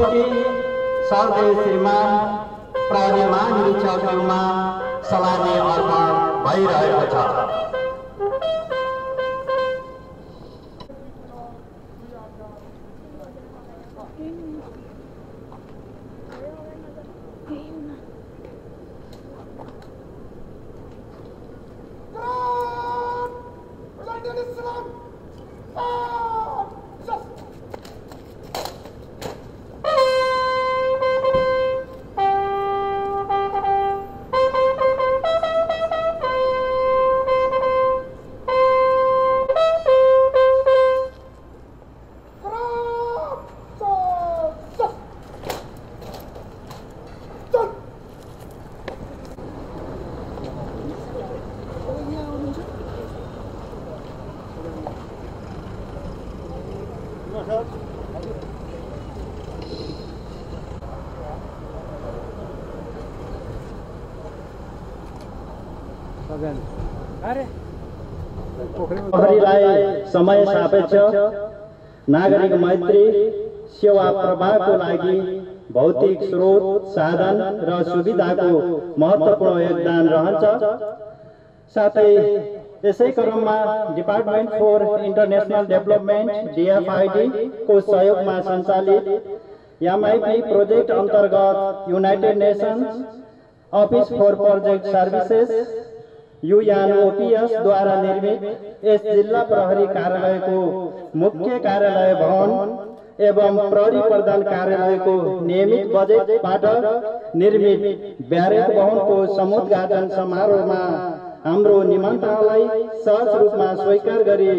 अतिथि सर्दै श्रीमान प्रहरी महानिरीक्षकज्यूमा सलामी अर्पण भइरहेको छ। प्रहरीलाई समय सापेक्ष नागरिक मैत्री सेवा प्रवाहको लागि भौतिक स्रोत साधन र सुविधाको महत्त्वपूर्ण योगदान रहन्छ। साथै यसै क्रममा department for international development DFID को सहयोगमा सञ्चालित MIP प्रोजेक्ट अन्तर्गत united nations office for project services UNOPS द्वारा निर्मित यस जिल्ला प्रहरी कार्यालयको मुख्य कार्यालय भवन एवं प्रहरी प्रधान कार्यालयको नियमित बजेटबाट निर्मित ब्यारेक भवनको समुद्घाटन समारोहमा हाम्रो निमन्त्रणालाई सहज रूपमा स्वीकार गरी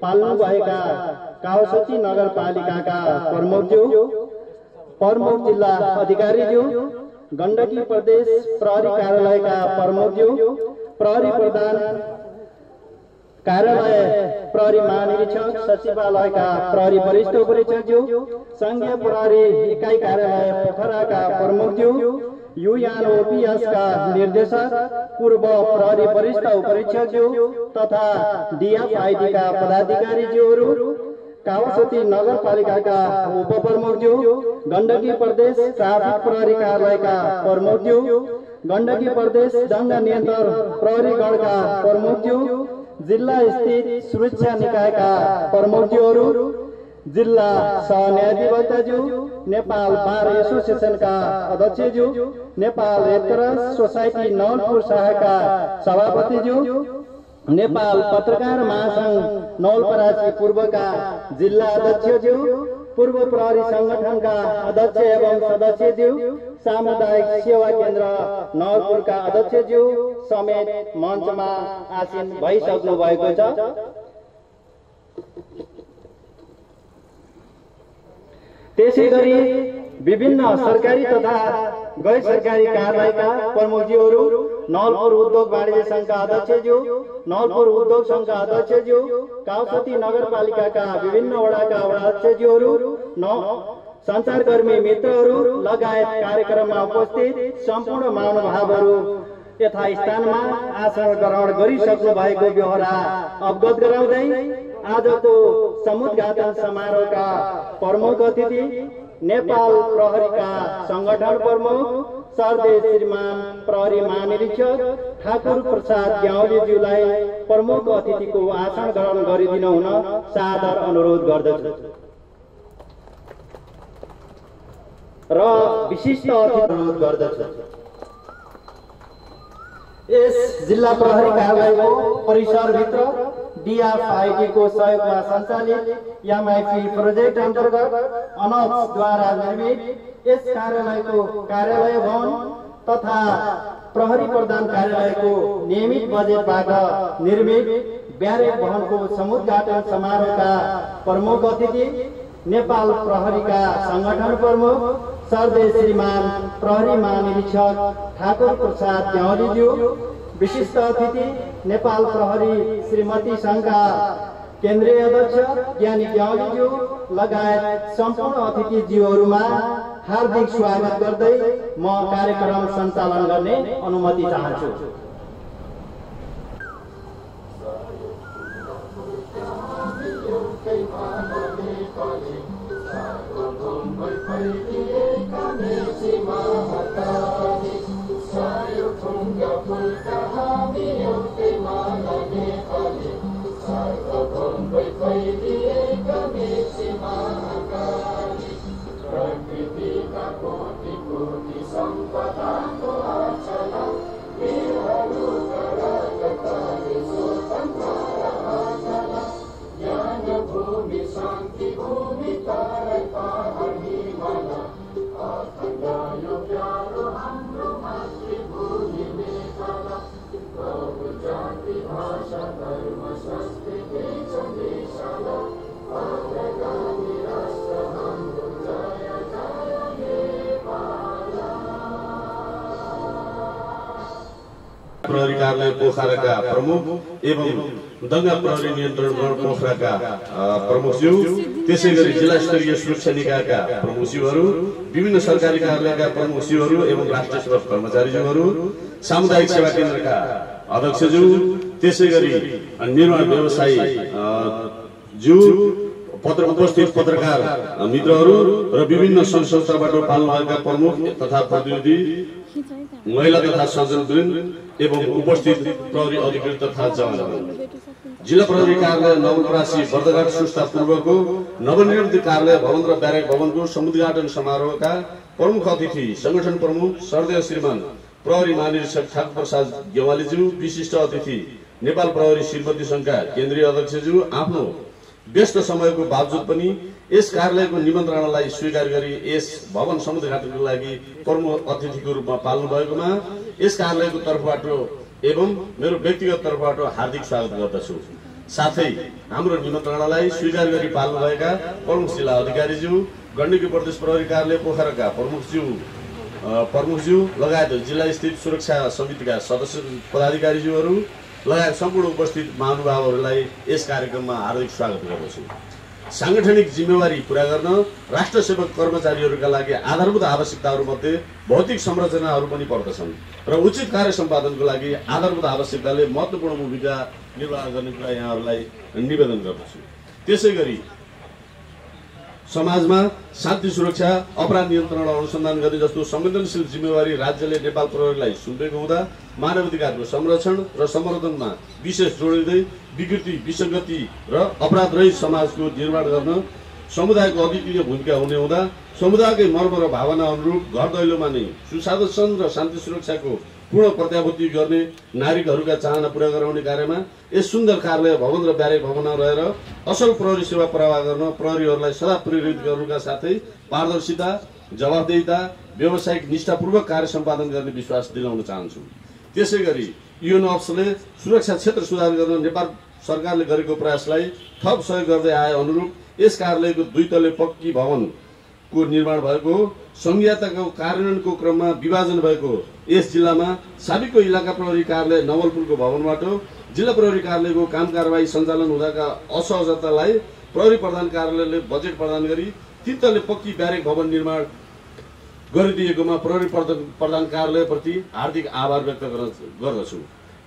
पाल्नुभएका काउसती नगरपालिकाका प्रमुख जिल्ला अधिकारीज्यू, गण्डकी प्रदेश प्रहरी कार्यालयका प्रमुखज्यू, प्रहरी प्रधान कार्यालय प्रहरी महानिरीक्षक सचिवालयका प्रहरी वरिष्ठ उपरीक्षकज्यू, संघीय प्रहरी इकाइ कार्यालय पोखराका प्रमुखज्यू, UNOPS का निर्देशक, पूर्व प्रहरी वरिष्ठ उपरीक्षकज्यू तथा DFID का पदाधिकारीज्यूहरू, काउसती नगरपालिकाका उपप्रमुखज्यू, गण्डकी प्रदेश ट्राफिक प्रहरी कार्यालयका प्रमुखज्यू, गण्डकी प्रदेश दण्ड नियन्त्रण प्रहरी गणका प्रमुखज्यू, जिल्ला स्थित सुरक्षा निकायका प्रमुखज्यूहरू, जिल्ला सहन्यायाधिवक्ताज्यू, नेपाल बार एसोसिएसनका अध्यक्षज्यू, Nepal red cross society Nawalpur शाखाका सभापतिज्यू, नेपाल पत्रकार महासंघ नवलपरासी पूर्वका जिल्ला अध्यक्षज्यू, पूर्व प्रहरी संगठनका अध्यक्ष एवं सदस्यज्यू, सामुदायिक सेवा केन्द्र नवलपुरका अध्यक्षज्यू समेत मञ्चमा आसीन भइसक्नु भएको छ। त्यसैगरी विभिन्न सरकारी तथा गैर सरकारी कार्यालयका प्रमुखज्यूहरू, नवलपुर उद्योग वाणिज्य संघका अध्यक्षज्यू, नवलपुर उद्योग संघका अध्यक्षज्यू, काउसती नगरपालिकाका विभिन्न वडाका वडाध्यक्षज्यूहरू, सञ्चारकर्मी मित्रहरू लगायत कार्यक्रममा उपस्थित सम्पूर्ण महानुभावहरू यथास्थानमा आसन ग्रहण गरिसक्नु भएको व्यवहार अवगत गराउँदै आजको समुद्घाटन समारोहका प्रमुख अतिथि नेपाल प्रहरीका संगठन प्रमुख सर्दै श्रीमान प्रहरी महानिरीक्षक ठाकुर प्रसाद ग्याउलीज्यूलाई प्रमुख अतिथिको आसन ग्रहण गरिदिनु हुन सादर अनुरोध गर्दछु र विशिष्ट अतिथि अनुरोध गर्दछु। यस जिल्ला प्रहरी कार्यालयको परिसरभित्र DFID को सहयोगमा सञ्चालित MIP प्रोजेक्ट अन्तर्गत अनक्स द्वारा निर्मित यस कार्यालयको कार्यालय भवन तथा प्रहरी प्रधान कार्यालयको नियमित बजेटबाट निर्मित ब्यारेक भवनको समुद्घाटन समारोहका प्रमुख अतिथि नेपाल प्रहरीका संगठन प्रमुख सर्दै श्रीमान प्रहरी महानिरीक्षक ठाकुर प्रसाद ग्याउलीज्यू, विशिष्ट अतिथि नेपाल प्रहरी श्रीमती संघका केन्द्रीय अध्यक्ष ज्ञानी ग्याउलीज्यू लगायत सम्पूर्ण अतिथिज्यूहरूमा हार्दिक स्वागत गर्दै म कार्यक्रम सञ्चालन गर्ने अनुमति चाहन्छु। Thank you. प्रहरी कार्यालय पोखराका प्रमुख एवं दंगा प्रहरी नियन्त्रण गण पोखराका प्रमुखज्यू, त्यसैगरी जिल्ला स्तरीय सुरक्षा निकायका प्रमुखज्यूहरू, विभिन्न सरकारी कार्यालयका प्रमुखज्यूहरू एवं राष्ट्रिय सेवा कर्मचारीज्यूहरू, सामुदायिक सेवा केन्द्रका अध्यक्षज्यू, त्यसैगरी निर्माण व्यवसायी ज्यू, उपस्थित पत्रकार मित्रहरू र विभिन्न सङ्घ संस्थाबाट पाल्नुभएका प्रमुख तथा प्रतिनिधि, महिला तथा सज्जनवृन्द एवं उपस्थित प्रहरी अधिकृत तथा जवानहरू, जिल्ला प्रहरी कार्यालय नवलपरासी बर्दघाट सुस्ता पूर्वको नवनिर्मित कार्यालय भवन र ब्यारेक भवनको समुद्घाटन समारोहका प्रमुख अतिथि, संगठन प्रमुख श्रद्धेय श्रीमान प्रहरी महानिरीक्षक ठाकुर प्रसाद गेवालीज्यू, विशिष्ट अतिथि नेपाल प्रहरी श्रीमती संघका केन्द्रीय अध्यक्षज्यू, आफ्नो व्यस्त समयको बावजुद पनि यस कार्यालयको निमन्त्रणालाई स्वीकार गरी यस भवन समुद्घाटनको लागि प्रमुख अतिथिको रूपमा पाल्नु भएकोमा यस कार्यालयको तर्फबाट एवं मेरो व्यक्तिगत तर्फबाट हार्दिक स्वागत गर्दछु। साथै हाम्रो निमन्त्रणालाई स्वीकार गरी पाल्नुभएका प्रमुख जिल्ला अधिकारीज्यू, गण्डकी प्रदेश प्रहरी कार्यालय पोखराका प्रमुखज्यू लगायत जिल्ला स्थित सुरक्षा समितिका सदस्य पदाधिकारीज्यूहरू लगायत सम्पूर्ण उपस्थित महानुभावहरूलाई यस कार्यक्रममा हार्दिक स्वागत गर्दछु। सांगठनिक जिम्मेवारी पूरा गर्न राष्ट्र सेवक कर्मचारीहरूका लागि आधारभूत आवश्यकताहरूमध्ये भौतिक संरचनाहरू पनि पर्दछन् र उचित कार्य सम्पादनको लागि आधारभूत आवश्यकताले महत्त्वपूर्ण भूमिका निर्वाह गर्ने कुरा यहाँहरूलाई निवेदन गर्दछु। त्यसैगरी समाजमा शान्ति सुरक्षा, अपराध नियन्त्रण र अनुसन्धान गर्ने जस्तो संवेदनशील जिम्मेवारी राज्यले नेपाल प्रहरीलाई सुम्पेको हुँदा मानवाधिकारको संरक्षण र सम्वर्धनमा विशेष जोड दिँदै विकृति, विसङ्गति र अपराध रहित समाजको निर्माण गर्न समुदायको अद्वितीय भूमिका हुने हुँदा समुदायकै मर्म र भावना अनुरूप घर दैलोमा नै सुशासन र शान्ति सुरक्षाको पूर्ण प्रत्याभूति गर्ने नागरिकहरूका चाहना पूरा गराउने कार्यमा यस सुन्दर कार्यालय भवन र ब्यारेक भवनमा रहेर असल प्रहरी सेवा प्रवाह गर्न प्रहरीहरूलाई सदा प्रेरित गर्नुका साथै पारदर्शिता, जवाफदेहिता, व्यावसायिक निष्ठापूर्वक कार्य सम्पादन गर्ने विश्वास दिलाउन चाहन्छु। त्यसैगरी युएनओप्सले सुरक्षा क्षेत्र सुधार गर्न नेपाल सरकारले गरेको प्रयासलाई थप सहयोग गर्दै आए अनुरूप यस कार्यालयको 2 तले पक्की भवनको निर्माण भएको हो। संहिताको कार्यान्वयनको क्रममा विभाजन भएको यस जिल्लामा साबिकको इलाका प्रहरी कार्यालय नवलपुरको भवनबाट जिल्ला प्रहरी कार्यालयको काम कारबाही सञ्चालन हुँदाका असहजतालाई प्रहरी प्रधान कार्यालयले बजेट प्रदान गरी 3 तले पक्की ब्यारेक भवन निर्माण गरिदिएकोमा प्रहरी प्रधान कार्यालयप्रति हार्दिक आभार व्यक्त गर्दछु।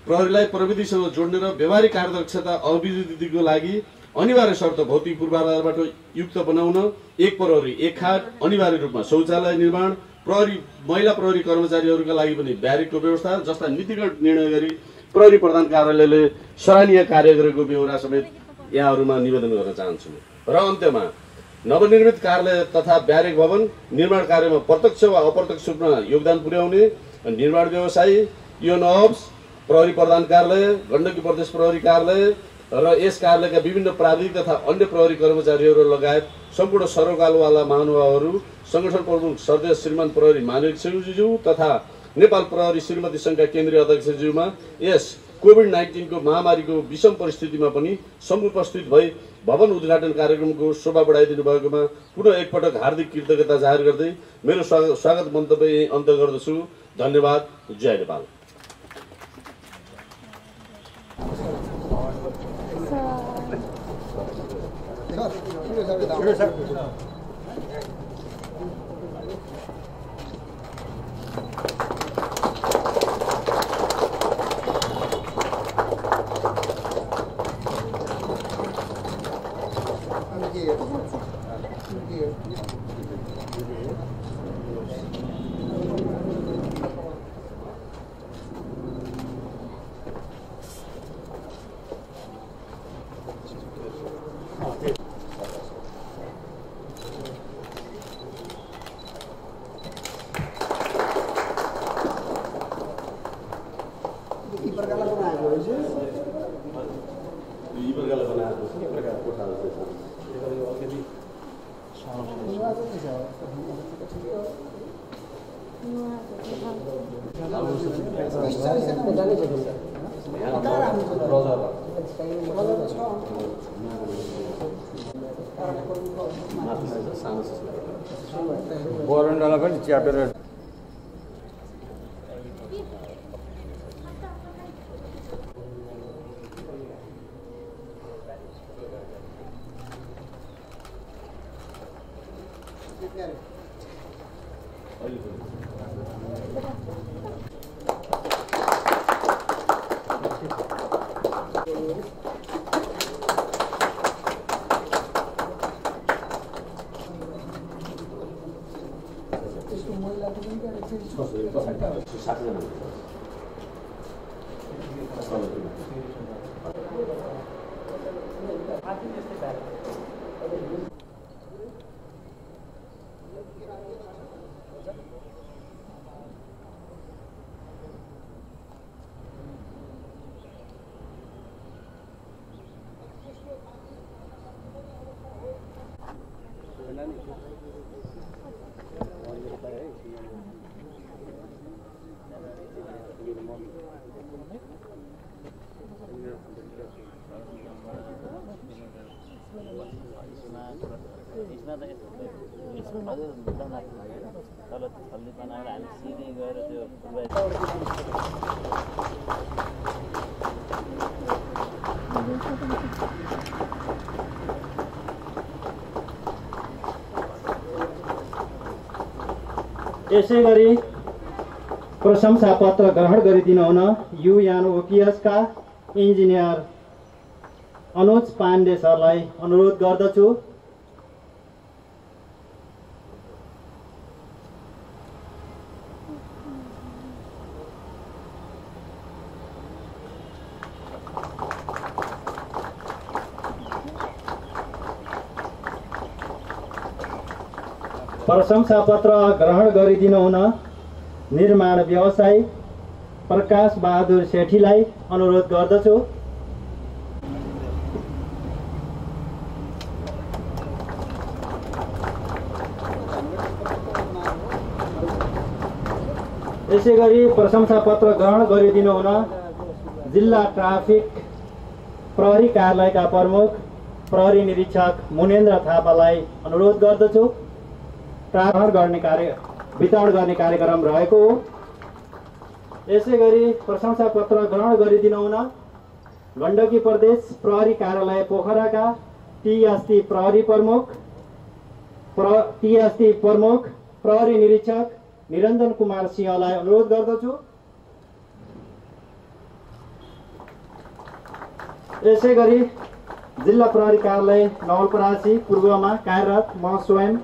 प्रहरीलाई प्रविधिसँग जोड्ने र व्यवहारिक कार्यदक्षता अभिवृद्धिको लागि अनिवार्य शर्त भौतिक पूर्वाधारबाट युक्त बनाउन एक प्रहरी एक खाट, अनिवार्य रूपमा शौचालय निर्माण, महिला प्रहरी कर्मचारीहरूका लागि पनि ब्यारेकको व्यवस्था जस्ता नीतिगत निर्णय गरी प्रहरी प्रधान कार्यालयले सराहनीय कार्य गरेको बेहोरा समेत यहाँहरूमा निवेदन गर्न चाहन्छु। र अन्त्यमा नवनिर्मित कार्यालय तथा ब्यारेक भवन निर्माण कार्यमा प्रत्यक्ष वा अप्रत्यक्ष रूपमा योगदान पुर्याउने निर्माण व्यवसायी, युएनओप्स, प्रहरी प्रधान कार्यालय, गण्डकी प्रदेश प्रहरी कार्यालय र यस कार्यालयका विभिन्न प्राविधिक तथा अन्य प्रहरी कर्मचारीहरू लगायत सम्पूर्ण सरोकारवाला महानुभावहरू, संगठन प्रमुख श्रद्धेय श्रीमान प्रहरी महानिरीक्षकज्यू तथा नेपाल प्रहरी श्रीमती संघका केन्द्रीय अध्यक्षज्यूमा यस कोभिड-19 को महामारीको विषम परिस्थितिमा पनि समुपस्थित भई भवन उद्घाटन कार्यक्रमको शोभा बढाइदिनु भएकोमा पुनः एकपटक हार्दिक कृतज्ञता जाहेर गर्दै मेरो स्वागत मन्तव्य अन्त्य गर्दछु। धन्यवाद। जय नेपाल। बोरन्डालाई पनि च्यापेर यसै गरी प्रशंसा पत्र ग्रहण गरिदिनु हुन UNOPS का इन्जिनियर अनुज पाण्डे सरलाई अनुरोध गर्दछु। प्रशंसा पत्र ग्रहण गरिदिनु हुन निर्माण व्यवसायी प्रकाश बहादुर सेठीलाई अनुरोध गर्दछु। यसै गरी प्रशंसा पत्र ग्रहण गरिदिनु हुन जिल्ला ट्राफिक प्रहरी कार्यालयका प्रमुख प्रहरी निरीक्षक मुनेन्द्र थापालाई अनुरोध गर्दछु। वितरण गर्ने कार्यक्रम रहेको हो। यसै गरी प्रशंसा पत्र ग्रहण गरिदिनु हुन गण्डकी प्रदेश प्रहरी कार्यालय पोखराका टीएसटी प्रमुख प्रहरी निरीक्षक निरञ्जन कुमार सिंहलाई अनुरोध गर्दछु। यसै गरी जिल्ला प्रहरी कार्यालय नवलपरासी पूर्वमा कार्यरत म स्वयं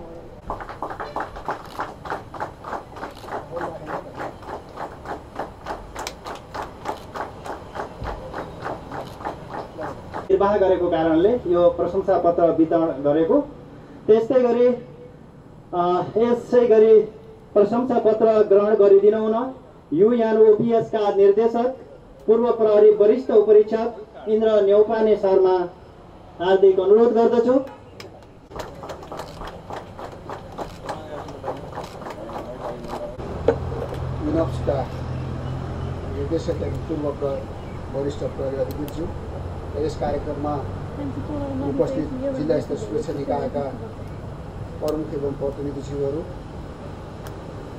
निर्वाह गरेको कारणले यो प्रशंसा पत्र वितरण गरेको। त्यसै गरी प्रशंसा पत्र ग्रहण गरिदिनु हुन UNOPS का निर्देशक पूर्व प्रहरी वरिष्ठ उपरीक्षक इन्द्र न्यौपाने शर्मा हार्दिक अनुरोध गर्दछु। UNOPS का निर्देशक पूर्व वरिष्ठ प्रहरी अधिकृतज्यू यस कार्यक्रममा उपस्थित जिल्ला स्तरीय सुरक्षा निकायका प्रमुख एवं प्रतिनिधिज्यूहरू,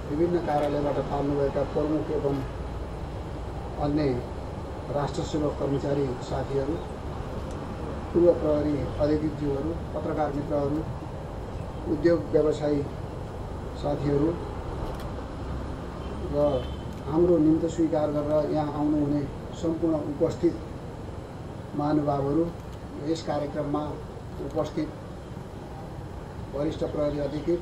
विभिन्न कार्यालयबाट पाल्नुभएका प्रमुख एवं अन्य राष्ट्र सेवक कर्मचारी साथीहरू, पूर्व प्रहरी अधिकृतज्यूहरू, पत्रकार मित्रहरू, उद्योग व्यवसायी साथीहरू र हाम्रो निम्ति स्वीकार गरेर यहाँ आउनुहुने सम्पूर्ण उपस्थित महानुभावहरू, यस कार्यक्रममा उपस्थित वरिष्ठ प्रहरी अधिकृत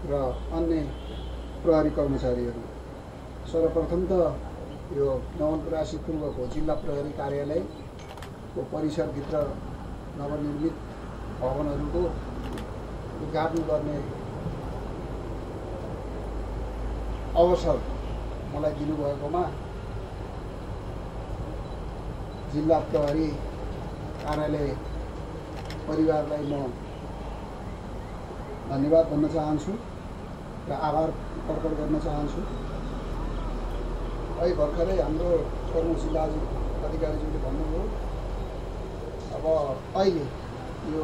र अन्य प्रहरी कर्मचारीहरू, सर्वप्रथम त यो नवलपरासी पूर्वको जिल्ला प्रहरी कार्यालयको परिसरभित्र नवनिर्मित भवनहरूको उद्घाटन गर्ने अवसर मलाई दिनुभएकोमा जिल्ला प्रहरी कार्यालय परिवारलाई म धन्यवाद भन्न चाहन्छु। र आभार प्रकट गर्न चाहन्छु। अहिले भर्खरै हाम्रो प्रमुख जिल्ला अधिकारीज्यूले भन्नुभयो, अब अहिले यो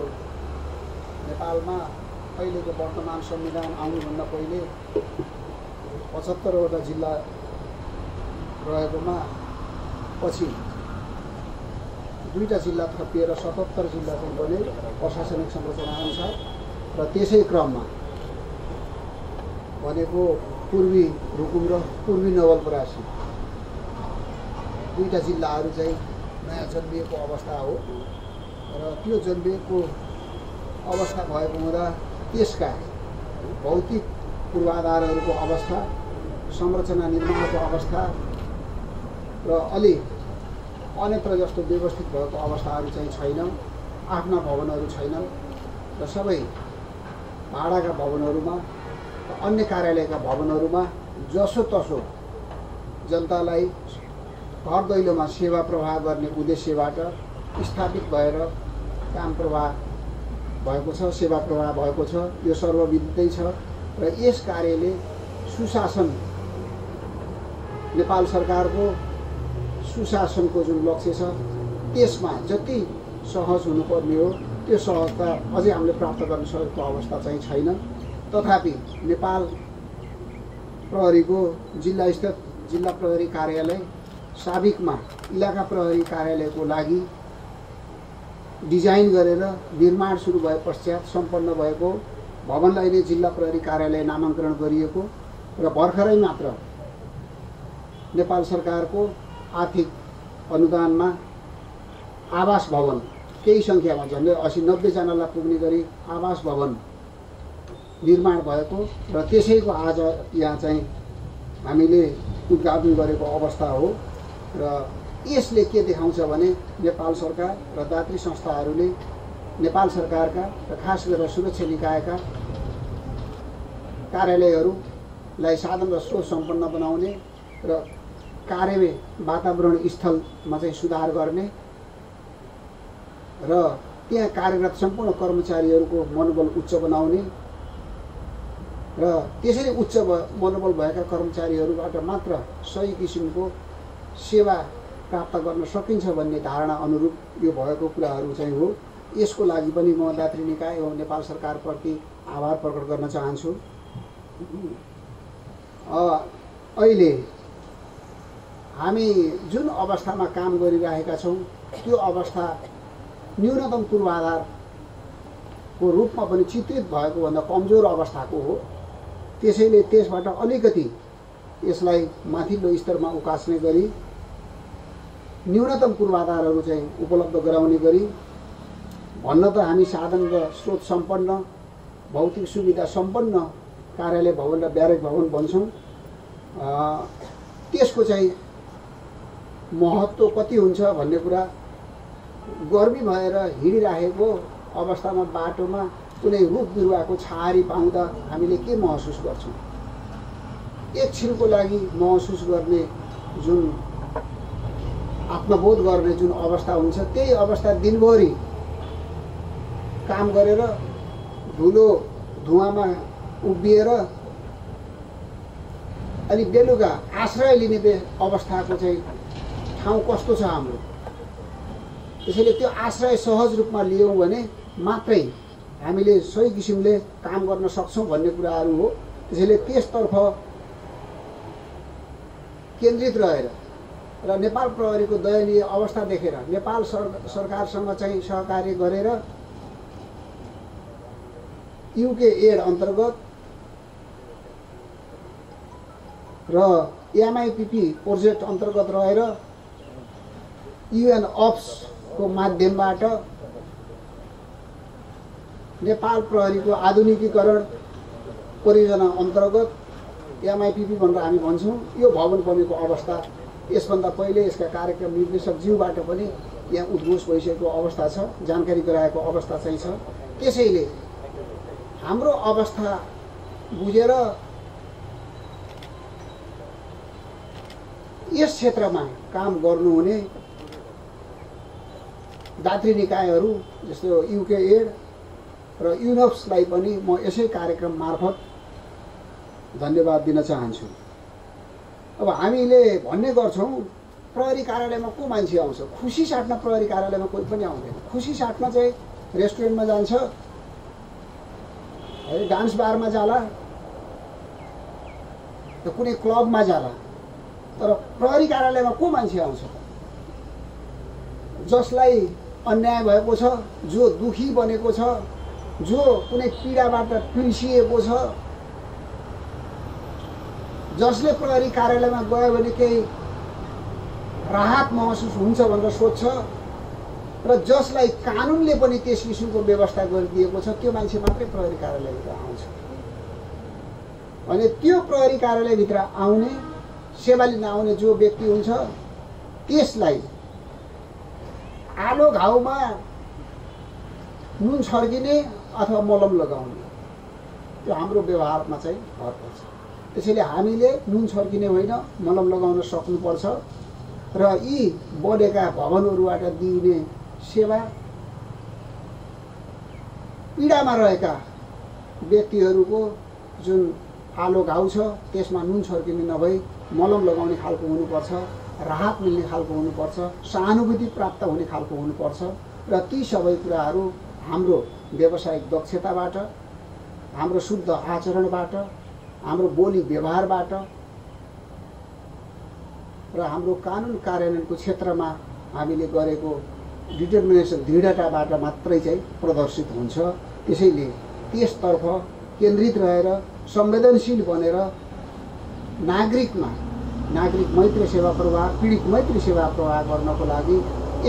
नेपालमा अहिलेको वर्तमान संविधान आउनुभन्दा पहिले 75वटा जिल्ला रहेकोमा पछि 2टा जिल्ला थपिएर 77 जिल्ला चाहिँ बने प्रशासनिक संरचना अनुसार। र त्यसै क्रममा भनेको पूर्वी रुकुम र पूर्वी नवलपरासी 2टा जिल्लाहरू चाहिँ नयाँ जन्मिएको अवस्था हो। र त्यो जन्मिएको अवस्था भएको हुँदा त्यसका भौतिक पूर्वाधारहरूको अवस्था, संरचना निर्माणको अवस्था र अलि अन्यत्र जस्तो व्यवस्थित भएको अवस्थाहरू चाहिँ छैन। आफ्ना भवनहरू छैनन् र सबै भाडाका भवनहरूमा, अन्य कार्यालयका भवनहरूमा जसोतसो जनतालाई घर दैलोमा सेवा प्रवाह गर्ने उद्देश्यबाट स्थापित भएर काम प्रवाह भएको छ, सेवा प्रवाह भएको छ। यो सर्वविदितै छ। र यस कार्यले सुशासन, नेपाल सरकारको सुशासनको जुन लक्ष्य छ त्यसमा जति सहज हुनुपर्ने हो त्यो सहजता अझै हामीले प्राप्त गर्न सकेको अवस्था चाहिँ छैन। तथापि नेपाल प्रहरीको जिल्ला स्थित जिल्ला प्रहरी कार्यालय साबिकमा इलाका प्रहरी कार्यालयको लागि डिजाइन गरेर निर्माण सुरु भए पश्चात सम्पन्न भएको भवनलाई नै जिल्ला प्रहरी कार्यालय नामाङ्करण गरिएको र भर्खरै मात्र नेपाल सरकारको आर्थिक अनुदानमा आवास भवन केही सङ्ख्यामा झन्डै 80-90 जनालाई पुग्ने गरी आवास भवन निर्माण भएको र त्यसैको आज यहाँ चाहिँ हामीले उद्घाटन गरेको अवस्था हो। र यसले के देखाउँछ भने नेपाल सरकार र दात्री संस्थाहरूले नेपाल सरकारका र खास गरेर सुरक्षा निकायका कार्यालयहरूलाई साधन र स्रोत सम्पन्न बनाउने र कार्य वातावरण स्थलमा चाहिँ सुधार गर्ने र त्यहाँ कार्यरत सम्पूर्ण कर्मचारीहरूको मनोबल उच्च बनाउने र त्यसरी उच्च मनोबल भएका कर्मचारीहरूबाट मात्र सही किसिमको सेवा प्राप्त गर्न सकिन्छ भन्ने धारणा अनुरूप यो भएको कुराहरू चाहिँ हो। यसको लागि पनि म दात्री निकाय एवं नेपाल सरकारप्रति आभार प्रकट गर्न चाहन्छु। अहिले हामी जुन अवस्थामा काम गरिरहेका छौँ त्यो अवस्था न्यूनतम पूर्वाधारको रूपमा पनि चित्रित भएको भन्दा कमजोर अवस्थाको हो। त्यसैले त्यसबाट अलिकति यसलाई माथिल्लो स्तरमा उकास्ने गरी न्यूनतम पूर्वाधारहरू चाहिँ उपलब्ध गराउने गरी भन्न त हामी साधन र स्रोत सम्पन्न, भौतिक सुविधा सम्पन्न कार्यालय भवन र ब्यारेक भवन भन्छौँ। त्यसको चाहिँ महत्त्व कति हुन्छ भन्ने कुरा गर्मी भएर हिँडिराखेको अवस्थामा बाटोमा कुनै रुख बिरुवाको छाहारी पाउँदा हामीले के महसुस गर्छौँ? एकछिनको लागि महसुस गर्ने जुन आत्मबोध गर्ने जुन अवस्था हुन्छ त्यही अवस्था दिनभरि काम गरेर धुलो धुवामा उभिएर अनि बेलुका आश्रय लिने अवस्थाको चाहिँ ठाउँ कस्तो छ हाम्रो? त्यसैले त्यो आश्रय सहज रूपमा लियौँ भने मात्रै हामीले सही किसिमले काम गर्न सक्छौँ भन्ने कुराहरू हो। त्यसैले त्यसतर्फ केन्द्रित रहेर र नेपाल प्रहरीको दयनीय अवस्था देखेर नेपाल सरकारसँग चाहिँ सहकार्य गरेर युके एड अन्तर्गत र एमआइपिपी प्रोजेक्ट अन्तर्गत रहेर युएन अप्सको माध्यमबाट नेपाल प्रहरीको आधुनिकीकरण परियोजना अन्तर्गत एमआइपिपी भनेर हामी भन्छौँ यो भवन बनेको अवस्था। यसभन्दा पहिले यसका कार्यक्रम निर्देशकज्यूबाट पनि यहाँ उद्घोष भइसकेको अवस्था छ, जानकारी गराएको अवस्था चाहिँ छ। त्यसैले हाम्रो अवस्था बुझेर यस क्षेत्रमा काम गर्नुहुने दात्री निकायहरू जस्तो युके एड र युनप्सलाई पनि म यसै कार्यक्रम मार्फत धन्यवाद दिन चाहन्छु। अब हामीले भन्ने गर्छौँ प्रहरी कार्यालयमा को मान्छे आउँछ, खुसी साट्न प्रहरी कार्यालयमा कोही पनि आउँदैन। खुसी साट्न चाहिँ रेस्टुरेन्टमा जान्छ, है डान्स बारमा जाला, त कुनै क्लबमा जाला, तर प्रहरी कार्यालयमा को मान्छे आउँछ त? जसलाई अन्याय भएको छ, जो दुखी बनेको छ, जो कुनै पीडाबाट पिल्सिएको छ, जसले प्रहरी कार्यालयमा गयो भने केही राहत महसुस हुन्छ भनेर सोध्छ र जसलाई कानुनले पनि त्यस किसिमको व्यवस्था गरिदिएको छ, त्यो मान्छे मात्रै प्रहरी कार्यालयभित्र आउँछ। भने त्यो प्रहरी कार्यालयभित्र आउने, सेवा लिन आउने जो व्यक्ति हुन्छ, त्यसलाई आलो घाउमा नुन छर्किने अथवा मलम लगाउने, त्यो हाम्रो व्यवहारमा चाहिँ भर पर्छ। त्यसैले हामीले नुन छर्किने होइन, मलम लगाउन सक्नुपर्छ र यी बढेका भवनहरूबाट दिइने सेवा पीडामा रहेका व्यक्तिहरूको जुन आलो घाउ छ त्यसमा नुन छर्किने नभई मलम लगाउने खालको हुनुपर्छ, राहत मिल्ने खालको हुनुपर्छ, सहानुभूति प्राप्त हुने खालको हुनुपर्छ र ती सबै कुराहरू हाम्रो व्यावसायिक दक्षताबाट, हाम्रो शुद्ध आचरणबाट, हाम्रो बोली व्यवहारबाट र हाम्रो कानुन कार्यान्वयनको क्षेत्रमा हामीले गरेको डिटर्मिनेसन, दृढताबाट मात्रै चाहिँ प्रदर्शित हुन्छ। त्यसैले त्यसतर्फ केन्द्रित रहेर संवेदनशील बनेर नागरिक मैत्री सेवा प्रवाह, पीडित मैत्री सेवा प्रवाह गर्नको लागि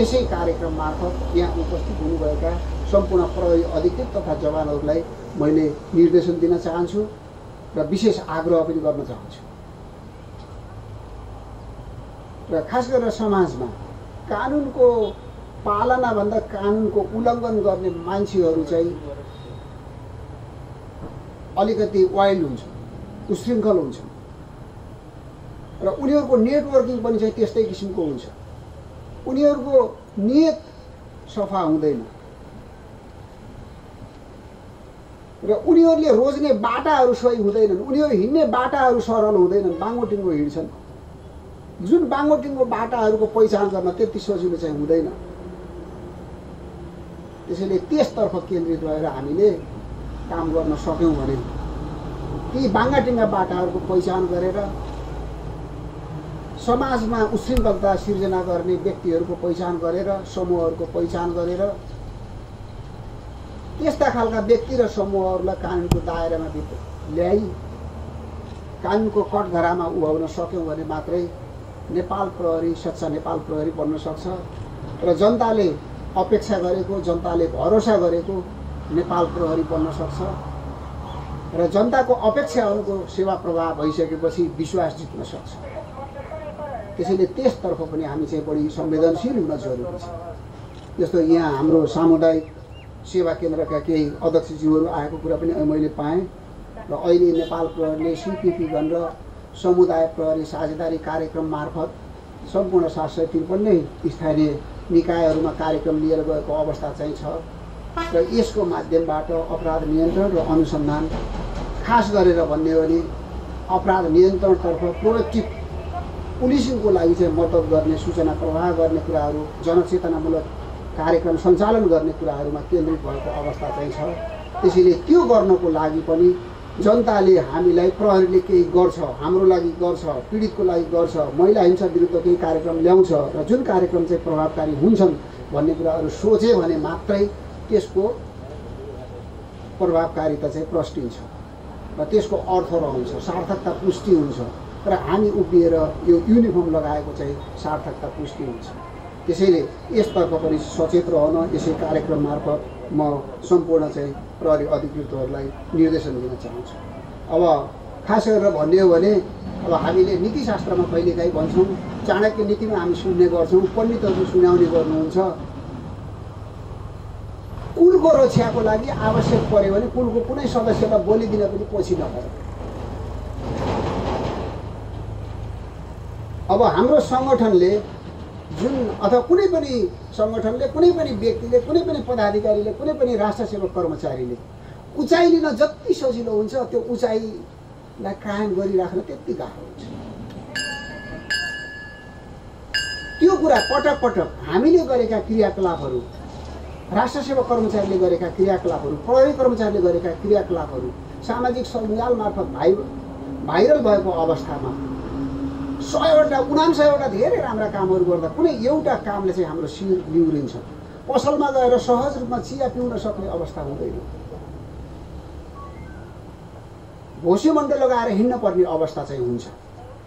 यसै कार्यक्रम मार्फत यहाँ उपस्थित हुनुभएका सम्पूर्ण प्रहरी अधिकृत तथा जवानहरूलाई मैले निर्देशन दिन चाहन्छु र विशेष आग्रह पनि गर्न चाहन्छु। र खास गरेर समाजमा कानुनको पालनाभन्दा कानुनको उल्लङ्घन गर्ने मान्छेहरू चाहिँ अलिकति वाइल्ड हुन्छ, उशृङ्खल हुन्छ र उनीहरूको नेटवर्किङ पनि चाहिँ त्यस्तै किसिमको हुन्छ। उनीहरूको नियत सफा हुँदैन र उनीहरूले रोज्ने बाटाहरू सही हुँदैनन्, उनीहरू हिँड्ने बाटाहरू सरल हुँदैनन्, बाङ्गोटिङ्गो हिँड्छन्। जुन बाङ्गोटिङ्गो बाटाहरूको पहिचान गर्न त्यति सजिलो चाहिँ हुँदैन। त्यसैले त्यसतर्फ केन्द्रित रहेर हामीले काम गर्न सक्यौँ भने ती बाङ्गाटिङ्गा बाटाहरूको पहिचान गरेर समाजमा उशृङ्खलता सिर्जना गर्ने व्यक्तिहरूको पहिचान गरेर, समूहहरूको पहिचान गरेर त्यस्ता खालका व्यक्ति र समूहहरूलाई कानुनको दायरामा ल्याई कानुनको कठघरामा उभाउन सक्यौँ भने मात्रै नेपाल प्रहरी सच्चा नेपाल प्रहरी बन्न सक्छ र जनताले अपेक्षा गरेको, जनताले भरोसा गरेको नेपाल प्रहरी बन्न सक्छ र जनताको अपेक्षा अनुको सेवा प्रवाह भइसकेपछि विश्वास जित्न सक्छ। त्यसैले त्यसतर्फ पनि हामी चाहिँ बढी संवेदनशील हुन जरुरी छ। जस्तो यहाँ हाम्रो सामुदायिक सेवा केन्द्रका केही अध्यक्षज्यूहरू आएको कुरा पनि मैले पाएँ र अहिले नेपाल प्रहरीले स्वीकृति गरेर समुदाय प्रहरी साझेदारी कार्यक्रम मार्फत सम्पूर्ण 753 स्थानीय निकायहरूमा कार्यक्रम लिएर गएको अवस्था चाहिँ छ र यसको माध्यमबाट अपराध नियन्त्रण र अनुसन्धान, खास गरेर भन्ने हो भने अपराध नियन्त्रणतर्फ प्रोएक्टिभ पुलिसिङको लागि चाहिँ मद्दत गर्ने, सूचना प्रवाह गर्ने कुराहरू, जनचेतनामूलक कार्यक्रम सञ्चालन गर्ने कुराहरूमा केन्द्रित भएको अवस्था चाहिँ छ। त्यसैले त्यो गर्नको लागि पनि जनताले हामीलाई प्रहरीले केही गर्छ, हाम्रो लागि गर्छ, पीडितको लागि गर्छ, महिला हिंसा विरुद्ध केही कार्यक्रम ल्याउँछ र जुन कार्यक्रम चाहिँ प्रभावकारी हुन्छन् भन्ने कुराहरू सोचे भने मात्रै त्यसको प्रभावकारिता चाहिँ प्रष्टिन्छ र त्यसको अर्थ रहन्छ, सार्थकता पुष्टि हुन्छ र हामी उभिएर यो युनिफर्म लगाएको चाहिँ सार्थकता पुष्टि हुन्छ। त्यसैले यसतर्फ पनि सचेत रहन यसै कार्यक्रम मार्फत म सम्पूर्ण चाहिँ प्रहरी अधिकृतहरूलाई निर्देशन दिन चाहन्छु। अब खास गरेर भन्ने हो भने अब हामीले नीतिशास्त्रमा कहिलेकाहीँ भन्छौँ, चाणक्य नीतिमा हामी सुन्ने गर्छौँ, पण्डितहरूले सुनाउने गर्नुहुन्छ, कुलको रक्षाको लागि आवश्यक पर्यो भने कुलको कुनै सदस्यलाई बोलिदिन पनि पछि नपऱ्यो। अब हाम्रो सङ्गठनले जुन अथवा कुनै पनि सङ्गठनले, कुनै पनि व्यक्तिले, कुनै पनि पदाधिकारीले, कुनै पनि राष्ट्र सेवक कर्मचारीले उचाइ लिन जति सजिलो हुन्छ त्यो उचाइ लाई कायम गरिराख्न त्यति गाह्रो हुन्छ। त्यो कुरा पटक पटक हामीले गरेका क्रियाकलापहरू, राष्ट्र सेवा कर्मचारीले गरेका क्रियाकलापहरू, प्रहरी कर्मचारीले गरेका क्रियाकलापहरू सामाजिक सञ्जाल मार्फत भाइरल भएको अवस्थामा 100वटा धेरै राम्रा कामहरू गर्दा कुनै एउटा कामले चाहिँ हाम्रो शिर बिउरिन्छ। पसलमा गएर सहज रूपमा चिया पिउन सक्ने अवस्था हुँदैन। भोसे मण्डल लगाएर हिँड्न पर्ने अवस्था चाहिँ हुन्छ।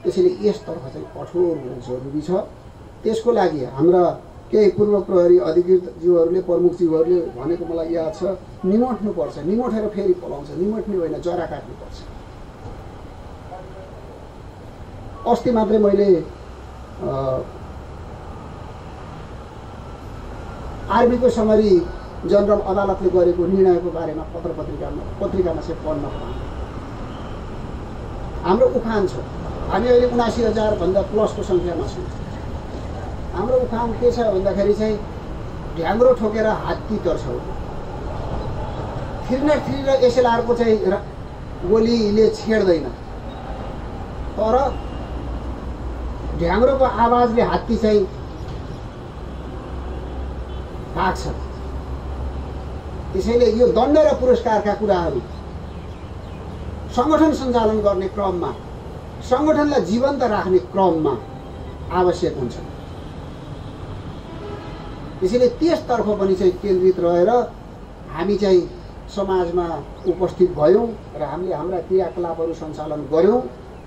त्यसैले यसतर्फ चाहिँ कठोर हुनु जरुरी छ। त्यसको लागि हाम्रा केही पूर्व प्रहरी अधिकृतज्यूहरूले, प्रमुखज्यूहरूले भनेको मलाई याद छ, निमोट्नुपर्छ, निमोटेर फेरि पलाउँछ, निमोट्ने होइन जरा काट्नुपर्छ। अस्ति मात्रै मैले आर्मीको समरी जनरल अदालतले गरेको निर्णयको बारेमा पत्रिकामा चाहिँ पढ्न पाएँ। हाम्रो उखान छ, हामी अहिले 79,000 भन्दा प्लसको सङ्ख्यामा छौँ। हाम्रो उखान के छ भन्दाखेरि चाहिँ ढ्याङ्ग्रो ठोकेर हात्ती तर्छ। थिर्न एसएलआरको चाहिँ गोलीले छेड्दैन, तर ढ्याङ्ग्रोको आवाजले हात्ती चाहिँ भाग्छ। त्यसैले यो दण्ड र पुरस्कारका कुराहरू सङ्गठन सञ्चालन गर्ने क्रममा, सङ्गठनलाई जीवन्त राख्ने क्रममा आवश्यक हुन्छ। त्यसैले त्यसतर्फ पनि चाहिँ केन्द्रित रहेर हामी चाहिँ समाजमा उपस्थित भयौँ र हामीले हाम्रा क्रियाकलापहरू सञ्चालन गऱ्यौँ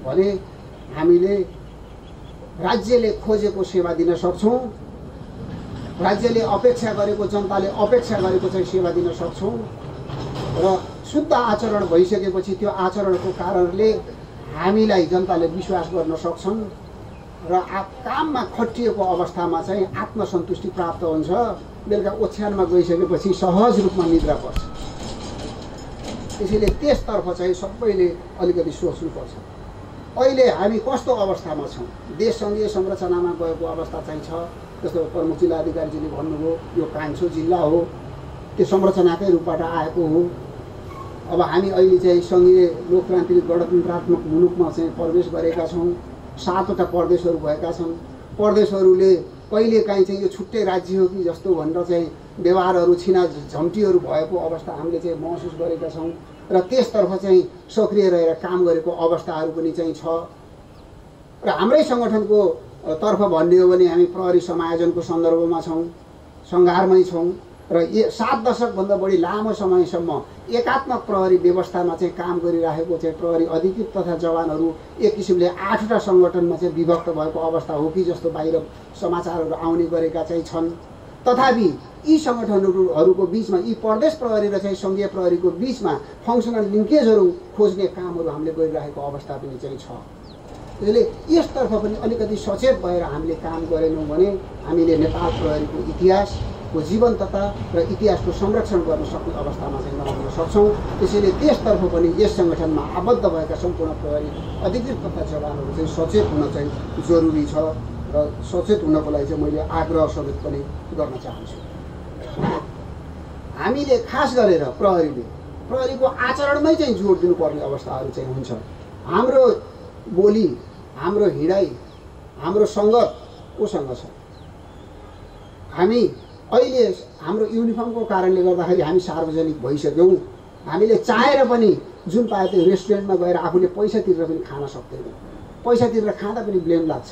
भने हामीले राज्यले खोजेको सेवा दिन सक्छौँ, राज्यले अपेक्षा गरेको, जनताले अपेक्षा गरेको चाहिँ सेवा दिन सक्छौँ र शुद्ध आचरण भइसकेपछि त्यो आचरणको कारणले हामीलाई जनताले विश्वास गर्न सक्छन् र काममा खटिएको अवस्थामा चाहिँ आत्मसन्तुष्टि प्राप्त हुन्छ। बेलुका ओछ्यानमा गइसकेपछि सहज रूपमा निद्रा पर्छ। त्यसैले त्यसतर्फ चाहिँ सबैले अलिकति सोच्नुपर्छ। अहिले हामी कस्तो अवस्थामा छौँ? देश सङ्घीय संरचनामा गएको अवस्था चाहिँ छ। जस्तो प्रमुख जिल्ला अधिकारीजीले भन्नुभयो, यो कान्छो जिल्ला हो, त्यो संरचनाकै रूपबाट आएको हो। अब हामी अहिले चाहिँ सङ्घीय लोकतान्त्रिक गणतन्त्रात्मक मुलुकमा चाहिँ प्रवेश गरेका छौँ। 7वटा प्रदेशहरू भएका छन्। प्रदेशहरूले कहिलेकाहीँ चाहिँ यो छुट्टै राज्य हो कि जस्तो भनेर चाहिँ व्यवहारहरू छिना झम्टीहरू भएको अवस्था हामीले चाहिँ महसुस गरेका छौँ र त्यसतर्फ चाहिँ सक्रिय रहेर काम गरेको अवस्थाहरू पनि चाहिँ छ। र हाम्रै सङ्गठनको तर्फ भन्ने हो भने हामी प्रहरी समायोजनको सन्दर्भमा छौँ, सङ्घारमै छौँ र 7 दशकभन्दा बढी लामो समयसम्म एकात्मक प्रहरी व्यवस्थामा चाहिँ काम गरिराखेको चाहिँ प्रहरी अधिकृत तथा जवानहरू एक किसिमले 8वटा सङ्गठनमा चाहिँ विभक्त भएको अवस्था हो कि जस्तो बाहिर समाचारहरू आउने गरेका चाहिँ छन्। तथापि यी सङ्गठनहरूको बिचमा, यी प्रदेश प्रहरी र चाहिँ सङ्घीय प्रहरीको बिचमा फङ्सनल लिङ्केजहरू खोज्ने कामहरू हामीले गरिरहेको अवस्था पनि चाहिँ छ। त्यसैले यसतर्फ पनि अलिकति सचेत भएर हामीले काम गरेनौँ भने हामीले नेपाल प्रहरीको इतिहासको जीवन्तता र इतिहासको संरक्षण गर्न सक्ने अवस्थामा चाहिँ नपुग्न सक्छौँ। त्यसैले त्यसतर्फ पनि यस सङ्गठनमा आबद्ध भएका सम्पूर्ण प्रहरी अधिकृत तथा जवानहरू चाहिँ सचेत हुन चाहिँ जरुरी छ र सचेत हुनको लागि चाहिँ मैले आग्रह समेत पनि गर्न चाहन्छु। हामीले खास गरेर प्रहरीको आचरणमै चाहिँ जोड दिनुपर्ने अवस्थाहरू चाहिँ हुन्छ। हाम्रो बोली, हाम्रो हिँडाइ, हाम्रो सङ्गत कोसँग छ? हामी अहिले हाम्रो युनिफर्मको कारणले गर्दाखेरि हामी सार्वजनिक भइसक्यौँ। हामीले चाहेर पनि जुन पाए त्यो रेस्टुरेन्टमा गएर आफूले पैसा तिरेर पनि खान सक्दैनौँ। पैसा तिरेर खाँदा पनि ब्लेम लाग्छ।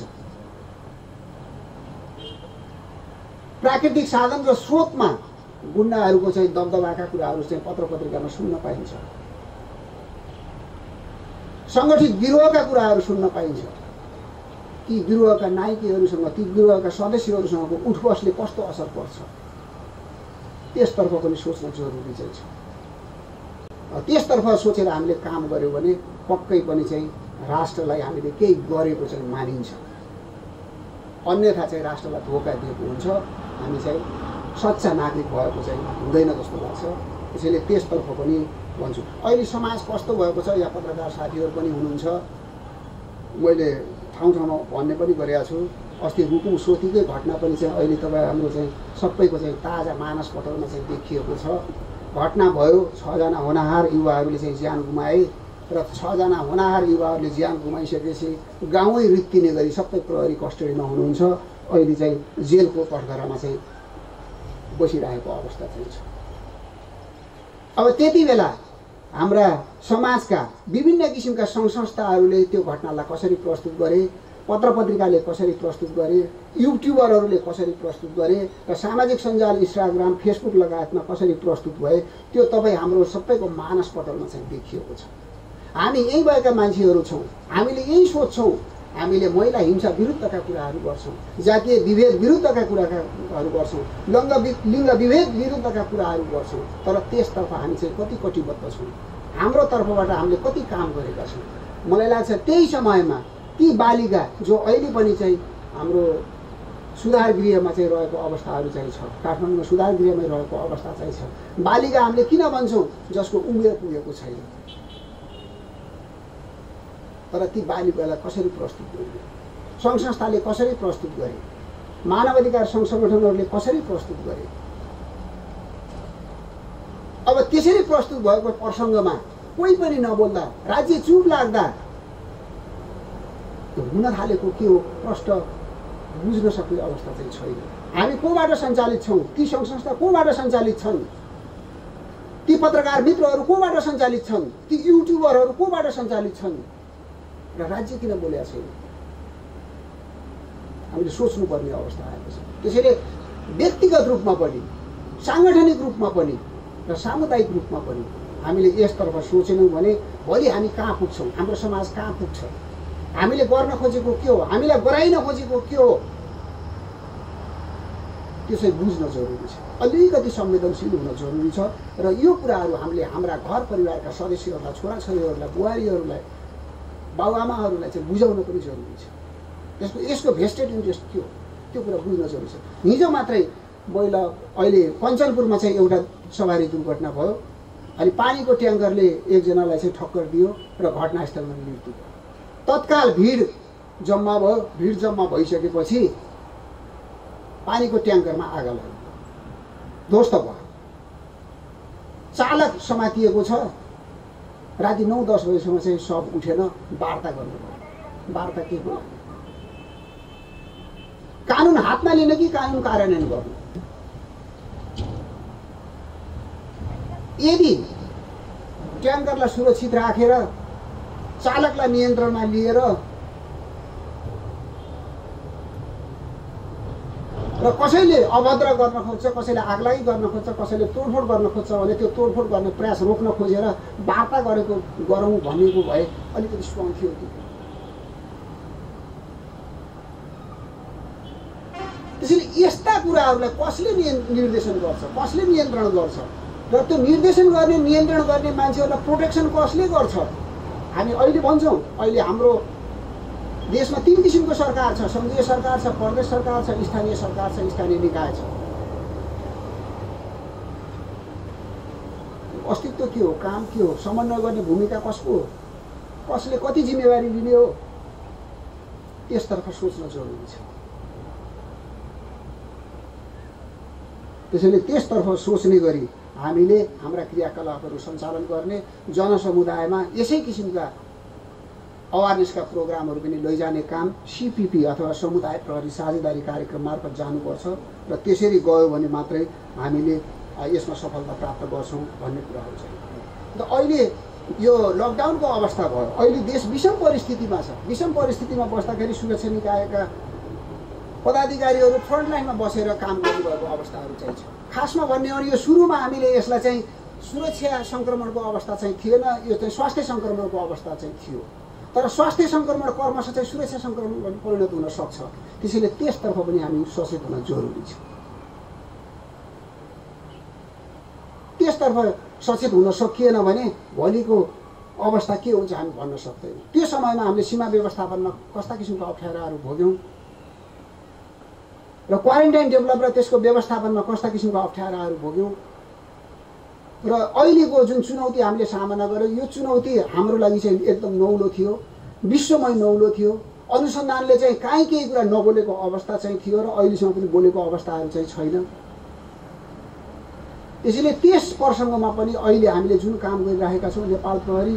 प्राकृतिक साधन र स्रोतमा गुन्डाहरूको चाहिँ दबदबाका कुराहरू चाहिँ पत्र पत्रिकामा सुन्न पाइन्छ। सङ्गठित गिरोहका कुराहरू सुन्न पाइन्छ। ती गिरोहका नायकीहरूसँग, ती गिरोहका सदस्यहरूसँगको उठबसले कस्तो असर पर्छ, त्यसतर्फ पनि सोच्न जरुरी चाहिँ छ। त्यसतर्फ सोचेर हामीले काम गऱ्यौँ भने पक्कै पनि चाहिँ राष्ट्रलाई हामीले केही गरेको चाहिँ मानिन्छ। अन्यथा चाहिँ राष्ट्रलाई धोका दिएको हुन्छ। हामी चाहिँ सच्चा नागरिक भएको चाहिँ हुँदैन जस्तो लाग्छ। त्यसैले त्यसतर्फ पनि भन्छु। अहिले समाज कस्तो भएको छ, यहाँ पत्रकार साथीहरू पनि हुनुहुन्छ, मैले ठाउँ ठाउँमा भन्ने पनि गरेको छु। अस्ति रुकुम सोतीकै घटना पनि चाहिँ अहिले तपाईँ हाम्रो चाहिँ सबैको चाहिँ ताजा मानसपटलमा चाहिँ देखिएको छ। घटना भयो, 6 जना होनहार युवाहरूले चाहिँ ज्यान गुमाए। र 6 जना होनहार युवाहरूले ज्यान गुमाइसकेपछि गाउँै रित्तिने गरी सबै प्रहरी कस्टडीमा हुनुहुन्छ। अहिले चाहिँ जेलको कठघरामा चाहिँ बसिरहेको अवस्था चाहिँ छ। अब त्यति बेला हाम्रा समाजका विभिन्न किसिमका सङ्घ संस्थाहरूले त्यो घटनालाई कसरी प्रस्तुत गरे, पत्र पत्रिकाले कसरी प्रस्तुत गरे, युट्युबरहरूले कसरी प्रस्तुत गरे र सामाजिक सञ्जाल इन्स्टाग्राम फेसबुक लगायतमा कसरी प्रस्तुत भए, त्यो तपाईँ हाम्रो सबैको मानसपटलमा चाहिँ देखिएको छ। हामी यही भएका मान्छेहरू छौँ, हामीले यही सोच्छौँ, हामीले महिला हिंसा विरुद्धका कुराहरू गर्छौँ, जातीय विभेद विरुद्धका कुराहरू गर्छौँ, लिङ्ग विभेद विरुद्धका कुराहरू गर्छौँ, तर त्यसतर्फ हामी चाहिँ कति कटिबद्ध छौँ, हाम्रो तर्फबाट हामीले कति काम गरेका छौँ। मलाई लाग्छ त्यही समयमा ती बालिका जो अहिले पनि चाहिँ हाम्रो सुधार गृहमा चाहिँ रहेको अवस्थाहरू चाहिँ छ, काठमाडौँमा सुधार गृहमै रहेको अवस्था चाहिँ छ। बालिका हामीले किन भन्छौँ? जसको उमेर पुगेको छैन। तर ती बालिकालाई कसरी प्रस्तुत गरियो, सङ्घ संस्थाले कसरी प्रस्तुत गरे, मानवाधिकार सङ्घ सङ्गठनहरूले कसरी प्रस्तुत गरे। अब त्यसरी प्रस्तुत भएको प्रसङ्गमा कोही पनि नबोल्दा, राज्य चुप लाग्दा हुन थालेको के हो प्रश्न बुझ्न सक्ने अवस्था चाहिँ छैन। हामी कोबाट सञ्चालित छौँ? ती सङ्घ संस्था कोबाट सञ्चालित छन्? ती पत्रकार मित्रहरू कोबाट सञ्चालित छन्? ती युट्युबरहरू कोबाट सञ्चालित छन्? र राज्य किन बोलेको छैन? हामीले सोच्नुपर्ने अवस्था आएको छ। त्यसैले व्यक्तिगत रूपमा पनि, साङ्गठनिक रूपमा पनि र सामुदायिक रूपमा पनि हामीले यसतर्फ सोचेनौँ भने भोलि हामी कहाँ पुग्छौँ, हाम्रो समाज कहाँ पुग्छ, हामीले गर्न खोजेको के हो, हामीलाई गराइन खोजेको के हो, त्यो चाहिँ बुझ्न जरुरी छ। अलिकति संवेदनशील हुन जरुरी छ र यो कुराहरू हामीले हाम्रा घर परिवारका सदस्यहरूलाई, छोराछोरीहरूलाई, बुहारीहरूलाई, बाबुआमाहरूलाई चाहिँ बुझाउन पनि जरुरी छ। यसको भेस्टेड इन्ट्रेस्ट के हो त्यो कुरा बुझ्न जरुरी छ। हिजो मात्रै अहिले कञ्चनपुरमा चाहिँ एउटा सवारी दुर्घटना भयो। अनि पानीको ट्याङ्करले एकजनालाई चाहिँ ठक्कर दियो र घटनास्थलमा मृत्यु भयो। तत्काल भिड जम्मा भयो। भिड जम्मा भइसकेपछि पानीको ट्याङ्करमा आगो लाग्यो, ध्वस्त भयो। चालक समातिएको छ। राति 9-10 बजीसम्म चाहिँ सब उठेन, वार्ता गर्नुभयो। वार्ता के हो? कानुन हातमा लिने कि कानुन कार्यान्वयन गर्नु? यदि ट्याङ्करलाई सुरक्षित राखेर चालकलाई नियन्त्रणमा लिएर र कसैले अभद्र गर्न खोज्छ, कसैले आगलागी गर्न खोज्छ, कसैले तोडफोड गर्न खोज्छ भने त्यो तोडफोड गर्ने प्रयास रोक्न खोजेर वार्ता गरौँ भनेको भए अलिकति स्ट्रङ थियो। त्यसैले यस्ता कुराहरूलाई कसले निर्देशन गर्छ, कसले नियन्त्रण गर्छ र त्यो निर्देशन गर्ने, नियन्त्रण गर्ने मान्छेहरूलाई प्रोटेक्सन कसले गर्छ? हामी अहिले भन्छौँ अहिले हाम्रो देशमा 3 किसिमको सरकार छ। सङ्घीय सरकार छ, प्रदेश सरकार छ, स्थानीय सरकार छ, स्थानीय निकाय छ। अस्तित्व के हो, काम के हो, समन्वय गर्ने भूमिका कसको हो, कसले कति जिम्मेवारी लिने हो, त्यसतर्फ सोच्न जरुरी छ। त्यसैले त्यसतर्फ सोच्ने गरी हामीले हाम्रा क्रियाकलापहरू सञ्चालन गर्ने, जनसमुदायमा यसै किसिमका अवेरनेसका प्रोग्रामहरू पनि लैजाने काम सीपीपी अथवा समुदाय प्रहरी साझेदारी कार्यक्रम मार्फत जानुपर्छ र त्यसरी गयो भने मात्रै हामीले यसमा सफलता प्राप्त गर्छौँ भन्ने कुराहरू छ। र अहिले यो लकडाउनको अवस्था भयो। अहिले देश विषम परिस्थितिमा छ। विषम परिस्थितिमा बस्दाखेरि सुरक्षा निकायका पदाधिकारीहरू फ्रन्टलाइनमा बसेर काम गर्नुभएको अवस्थाहरू चाहिँ छ। खासमा भन्ने हो भने यो सुरुमा हामीले यसलाई चाहिँ सुरक्षा सङ्क्रमणको अवस्था चाहिँ थिएन, यो चाहिँ स्वास्थ्य सङ्क्रमणको अवस्था चाहिँ थियो। तर स्वास्थ्य सङ्क्रमण क्रमशः चाहिँ सुरक्षा सङ्क्रमण परिणत हुन सक्छ। त्यसैले त्यसतर्फ पनि हामी सचेत हुन जरुरी छ। त्यसतर्फ सचेत हुन सकिएन भने भोलिको अवस्था के हुन्छ हामी भन्न सक्दैनौँ। त्यो समयमा हामीले सीमा व्यवस्थापनमा कस्ता किसिमका अप्ठ्याराहरू भोग्यौँ र क्वारेन्टाइन डेभलप र त्यसको व्यवस्थापनमा कस्ता किसिमका अप्ठ्याराहरू भोग्यौँ र अहिलेको जुन चुनौती हामीले सामना गर्यौँ, यो चुनौती हाम्रो लागि चाहिँ एकदम नौलो थियो, विश्वमै नौलो थियो। अनुसन्धानले चाहिँ काहीँ केही कुरा नबोलेको अवस्था चाहिँ थियो र अहिलेसम्म पनि बोलेको अवस्थाहरू चाहिँ छैन। त्यसैले त्यस प्रसङ्गमा पनि अहिले हामीले जुन काम गरिरहेका छौँ, नेपाल प्रहरी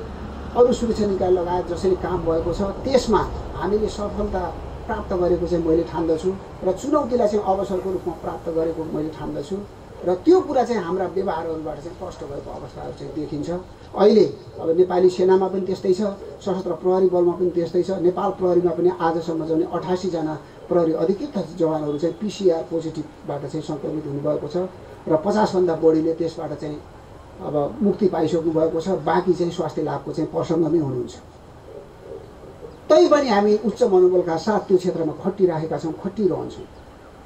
अरू सुरक्षा निकाय लगायत जसरी काम भएको छ त्यसमा हामीले सफलता प्राप्त गरेको चाहिँ मैले ठान्दछु र चुनौतीलाई चाहिँ अवसरको रूपमा प्राप्त गरेको मैले ठान्दछु र त्यो कुरा चाहिँ हाम्रा व्यवहारहरूबाट चाहिँ स्पष्ट भएको अवस्थाहरू चाहिँ देखिन्छ। अहिले अब नेपाली सेनामा पनि त्यस्तै छ, सशस्त्र प्रहरी बलमा पनि त्यस्तै छ। नेपाल प्रहरीमा पनि आजसम्म चाहिँ 88 जना प्रहरी अधिकृत जवानहरू चाहिँ PCR पोजिटिभबाट चाहिँ सङ्क्रमित हुनुभएको छ र 50 भन्दा बढीले त्यसबाट चाहिँ अब मुक्ति पाइसक्नु भएको छ। बाँकी चाहिँ स्वास्थ्य लाभको चाहिँ प्रसङ्गमै हुनुहुन्छ। तैपनि हामी उच्च मनोबलका साथ त्यो क्षेत्रमा खटिरहेका छौँ, खटिरहन्छौँ।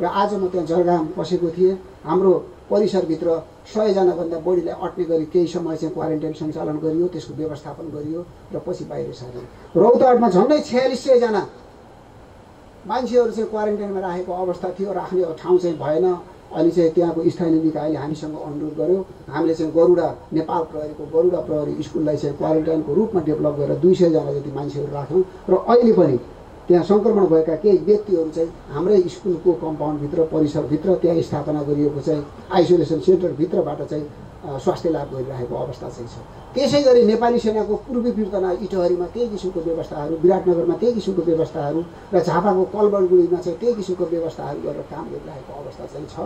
र आज म त्यहाँ जरगाम बसेको थिएँ। हाम्रो परिसरभित्र 100 जनाभन्दा बढीलाई अट्ने गरी केही समय चाहिँ क्वारेन्टाइन सञ्चालन गरियो, त्यसको व्यवस्थापन गरियो र पछि बाहिर सार्यो। रौतहटमा झन्डै 4600 जना मान्छेहरू चाहिँ क्वारेन्टाइनमा राखेको अवस्था थियो, राख्ने ठाउँ चाहिँ भएन। अनि चाहिँ त्यहाँको स्थानीय निकायले हामीसँग अनुरोध गर्यो, हामीले चाहिँ गरुडा नेपाल प्रहरीको गरुडा प्रहरी स्कुललाई चाहिँ क्वारेन्टाइनको रूपमा डेभलप गरेर 200 जना जति मान्छेहरू राख्यौँ र अहिले पनि त्यहाँ सङ्क्रमण भएका केही व्यक्तिहरू चाहिँ हाम्रै स्कुलको कम्पाउन्डभित्र परिसरभित्र त्यहाँ स्थापना गरिएको चाहिँ आइसोलेसन सेन्टरभित्रबाट चाहिँ स्वास्थ्य लाभ गरिरहेको अवस्था चाहिँ छ। त्यसै गरी नेपाली सेनाको पूर्वी फिर्तना इटहरीमा त्यही किसिमको व्यवस्थाहरू, विराटनगरमा त्यही किसिमको व्यवस्थाहरू र झापाको कलबरगुडीमा चाहिँ त्यही किसिमको व्यवस्थाहरू गरेर काम गरिरहेको अवस्था चाहिँ छ।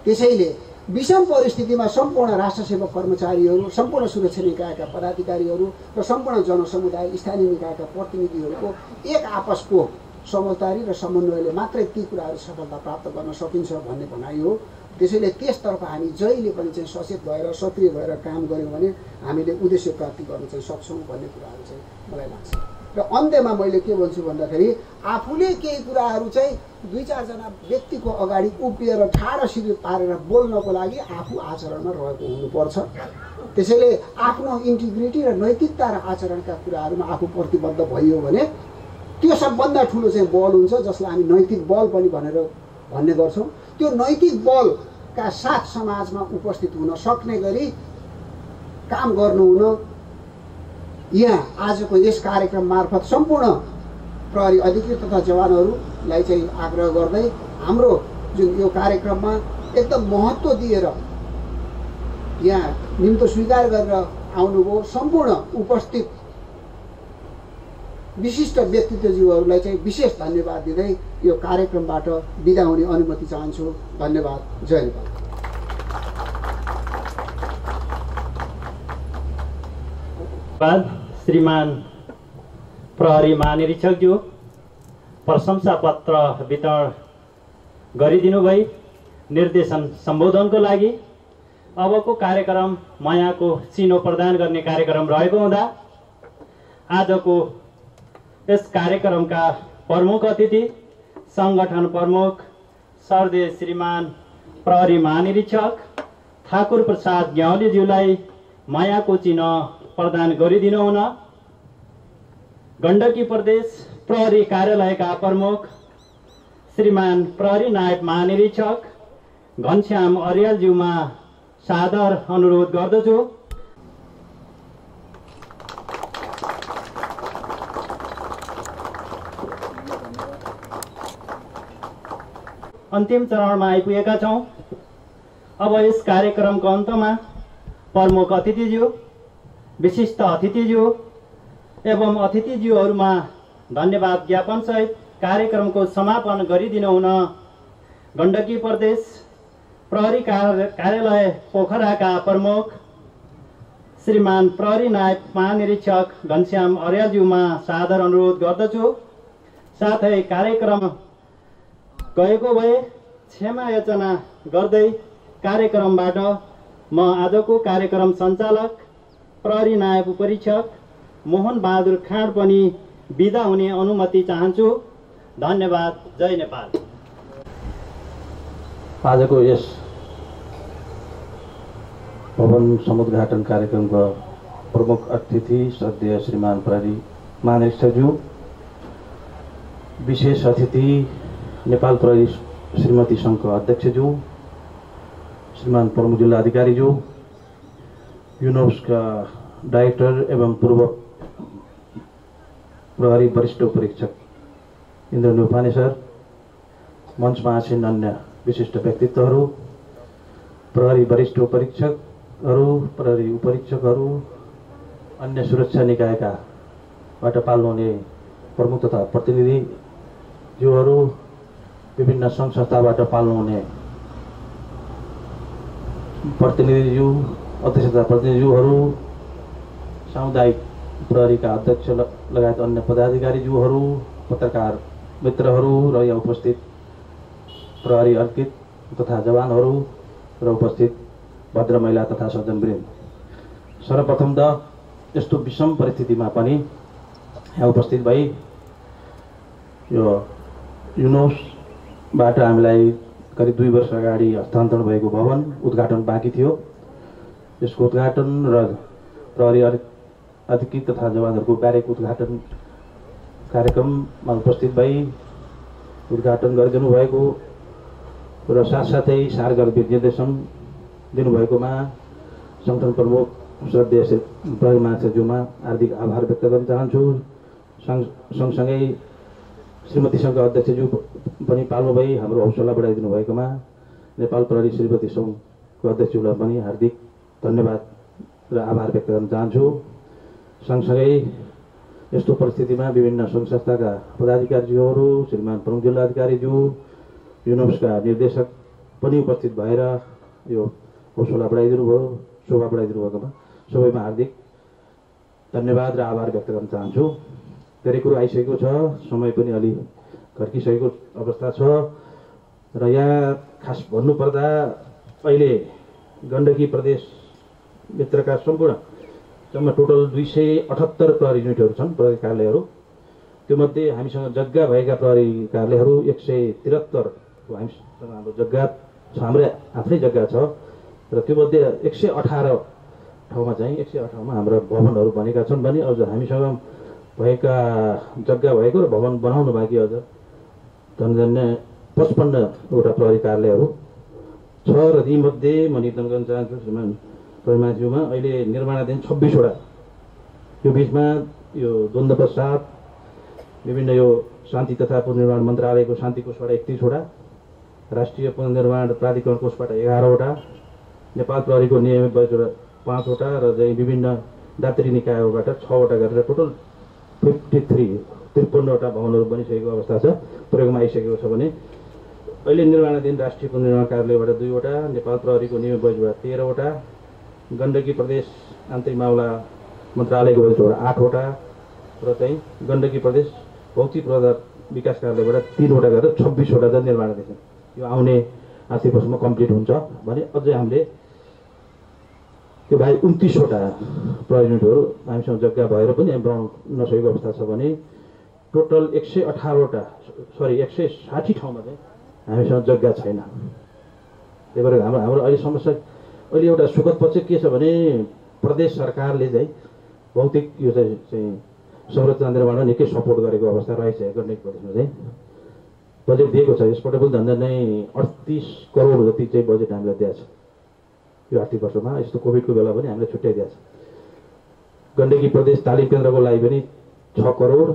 त्यसैले विषम परिस्थितिमा सम्पूर्ण राष्ट्र सेवक कर्मचारीहरू, सम्पूर्ण सुरक्षा निकायका पदाधिकारीहरू र सम्पूर्ण जनसमुदाय स्थानीय निकायका प्रतिनिधिहरूको एक आपसको समझदारी र समन्वयले मात्रै ती कुराहरू सफलता प्राप्त गर्न सकिन्छ भन्ने भनाइ हो। त्यसैले त्यसतर्फ हामी जहिले पनि चाहिँ सचेत भएर सक्रिय भएर काम गऱ्यौँ भने हामीले उद्देश्य प्राप्ति गर्न चाहिँ सक्छौँ भन्ने कुराहरू चाहिँ मलाई लाग्छ। र अन्त्यमा मैले के भन्छु भन्दाखेरि आफूले केही कुराहरू चाहिँ 2-4 जना व्यक्तिको अगाडि उभिएर ठाडो शिविर पारेर बोल्नको लागि आफू आचरणमा रहेको हुनुपर्छ। त्यसैले आफ्नो इन्टिग्रिटी र नैतिकता र आचरणका कुराहरूमा आफू प्रतिबद्ध भइयो भने त्यो सबभन्दा ठुलो चाहिँ बल हुन्छ, जसलाई हामी नैतिक बल पनि भन्ने गर्छौँ। त्यो नैतिक बलका साथ समाजमा उपस्थित हुन सक्ने गरी काम गर्नुहुन यहाँ आजको यस कार्यक्रम मार्फत सम्पूर्ण प्रहरी अधिकृत तथा जवानहरूलाई चाहिँ आग्रह गर्दै हाम्रो जुन यो कार्यक्रममा एकदम महत्त्व दिएर यहाँ निम्तो स्वीकार गरेर आउनुभयो सम्पूर्ण उपस्थित विशिष्ट व्यक्तित्वज्यूहरूलाई चाहिँ विशेष धन्यवाद दिँदै यो कार्यक्रमबाट बिदा हुने अनुमति चाहन्छु। धन्यवाद। जय नेपाल। श्रीमान प्रहरी महानिरीक्षकज्यू प्रशंसा पत्र वितरण गरिदिनु भई निर्देशन सम्बोधनको लागि अबको कार्यक्रम मायाको चिनो प्रदान गर्ने कार्यक्रम रहेको हुँदा आजको यस कार्यक्रमका प्रमुख अतिथि संगठन प्रमुख सर्देश श्रीमान प्रहरी महानिरीक्षक ठाकुर प्रसाद ग्याउलीज्यूलाई मायाको चिनो प्रदान गरिदिनु हुन गण्डकी प्रदेश प्रहरी कार्यालयका प्रमुख श्रीमान प्रहरी नायब महानिरीक्षक घनश्याम अर्यालज्यूमा सादर अनुरोध गर्दछु। अन्तिम चरणमा आइपुगेका छौँ। अब यस कार्यक्रमको अन्तमा प्रमुख अतिथिज्यू, विशिष्ट अतिथिज्यू एवं अतिथिज्यूहरूमा धन्यवाद ज्ञापन सहित कार्यक्रमको समापन गरिदिनु हुन गण्डकी प्रदेश प्रहरी कार्यालय पोखराका प्रमुख श्रीमान प्रहरी नायब महानिरीक्षक घनश्याम अर्यालज्यूमा सादर अनुरोध गर्दछु। साथै कार्यक्रम गएको भए क्षमा याचना गर्दै कार्यक्रमबाट म आजको कार्यक्रम सञ्चालक प्रहरी नायब उपरीक्षक मोहन बहादुर खाँड पनि बिदा हुने अनुमति चाहन्छु। धन्यवाद। जय नेपाल। आजको यस भवन समुद्घाटन कार्यक्रमका प्रमुख अतिथि श्रद्धेय श्रीमान प्रहरी महानिरीक्षकज्यू, विशेष अतिथि नेपाल प्रहरी श्रीमती सङ्घको अध्यक्षज्यू, श्रीमान प्रमुख जिल्ला अधिकारीज्यू, युनोस्का डाइरेक्टर एवं पूर्व प्रहरी वरिष्ठ उपरीक्षक इन्द्र न्यौपाने सर, मञ्चमा आसीन अन्य विशिष्ट व्यक्तित्वहरू, प्रहरी वरिष्ठ उपरीक्षकहरू, प्रहरी उपरीक्षकहरू, अन्य सुरक्षा निकायका बाट पाल्नुहुने प्रमुख तथा प्रतिनिधिज्यूहरू, विभिन्न सङ्घ संस्थाबाट पाल्नुहुने प्रतिनिधिज्यू, अध्यक्ष तथा प्रतिनिधिज्यूहरू, सामुदायिक प्रहरीका अध्यक्ष लगायत अन्य पदाधिकारीज्यूहरू, पत्रकार मित्रहरू र यहाँ उपस्थित प्रहरी अर्कित तथा जवानहरू र उपस्थित भद्र महिला तथा सज्जनवृन्द, सर्वप्रथम त यस्तो विषम परिस्थितिमा पनि यहाँ उपस्थित भई यो युनोसबाट हामीलाई करिब 2 वर्ष अगाडि हस्तान्तरण भएको भवन उद्घाटन बाँकी थियो। यसको उद्घाटन र प्रहरी अधिकृत तथा जवानहरूको ब्यारेक उद्घाटन कार्यक्रममा उपस्थित भई उद्घाटन गरिदिनु भएको र साथसाथै सारगर निर्देशन दिनुभएकोमा सङ्गठन प्रमुख श्रद्धेय प्रहरी महाक्षज्यूमा हार्दिक आभार व्यक्त गर्न चाहन्छु। सँगसँगै श्रीमती सङ्घका अध्यक्षज्यू पनि पाल्नुभई हाम्रो हौसला बढाइदिनु भएकोमा नेपाल प्रहरी श्रीमती सङ्घको अध्यक्षज्यूलाई पनि हार्दिक धन्यवाद र आभार व्यक्त गर्न चाहन्छु। सँगसँगै यस्तो परिस्थितिमा विभिन्न सङ्घ संस्थाका पदाधिकारीज्यूहरू, श्रीमान प्रमुख जिल्लाधिकारीज्यू, युनोसका निर्देशक पनि उपस्थित भएर यो हौसला बढाइदिनु भयो, शोभा बढाइदिनु भएकोमा सबैमा हार्दिक धन्यवाद र आभार व्यक्त गर्न चाहन्छु। धेरै कुरो आइसकेको छ, समय पनि अलि घर्किसकेको अवस्था छ र यहाँ खास भन्नुपर्दा अहिले गण्डकी प्रदेशभित्रका सम्पूर्ण जम्मा टोटल 278 प्रहरी युनिटहरू छन्, प्रहरी कार्यालयहरू। त्योमध्ये हामीसँग जग्गा भएका प्रहरी कार्यालयहरू 173 हामीसँग हाम्रो जग्गा छ, हाम्रो आफ्नै जग्गा छ र त्योमध्ये 118 ठाउँमा चाहिँ 118 मा हाम्रा भवनहरू बनेका छन् भने अझ हामीसँग भएका जग्गा भएको र भवन बनाउनु बाँकी अझ झन्झन्य 55वटा प्रहरी कार्यालयहरू छ र यीमध्ये म निवेदन गर्न चाहन्छु श्रीमान प्रहरीमाज्यूमा अहिले निर्माणाधीन 26वटा, यो बिचमा यो द्वन्द्व पश्चात विभिन्न यो शान्ति तथा पुनर्निर्माण मन्त्रालयको शान्ति कोषबाट 31वटा, राष्ट्रिय पुनर्निर्माण प्राधिकरण कोषबाट 11वटा, नेपाल प्रहरीको नियमित बजेटबाट 5वटा र चाहिँ विभिन्न दात्री निकायबाट 6वटा गरेर टोटल 53वटा भवनहरू बनिसकेको अवस्था छ, प्रयोगमा आइसकेको छ भने अहिले निर्माणाधीन राष्ट्रिय पुनर्निर्माण कार्यालयबाट 2वटा, नेपाल प्रहरीको नियमित बजेटबाट 13वटा, गण्डकी प्रदेश आन्तरिक मामला मन्त्रालयको बजेटबाट 8वटा र चाहिँ गण्डकी प्रदेश भौतिक पूर्वाधार विकास कार्यालयबाट 3वटा गरेर 26वटा चाहिँ निर्माणाधीन छन्। यो आउने आर्थिक वर्षमा कम्प्लिट हुन्छ भने अझै हामीले त्यो बाहेक 29वटा प्रहरी युनिटहरू हामीसँग जग्गा भएर पनि हामी बनाउन नसकेको अवस्था छ भने टोटल 160 ठाउँमा चाहिँ हामीसँग जग्गा छैन। त्यही भएर हाम्रो अहिले समस्या, अहिले एउटा सुखद पक्ष के छ भने प्रदेश सरकारले चाहिँ भौतिक यो चाहिँ संरचना निर्माणमा निकै सपोर्ट गरेको अवस्था रहेछ। गण्डकी प्रदेशमा चाहिँ बजेट दिएको छ, यसपल्ट पनि झन्डै नै 38 करोड जति चाहिँ बजेट हामीलाई दिएको छ यो आर्थिक वर्षमा। यस्तो कोभिडको बेला पनि हामीले छुट्याइदिएको छ। गण्डकी प्रदेश तालिम केन्द्रको लागि पनि 6 करोड,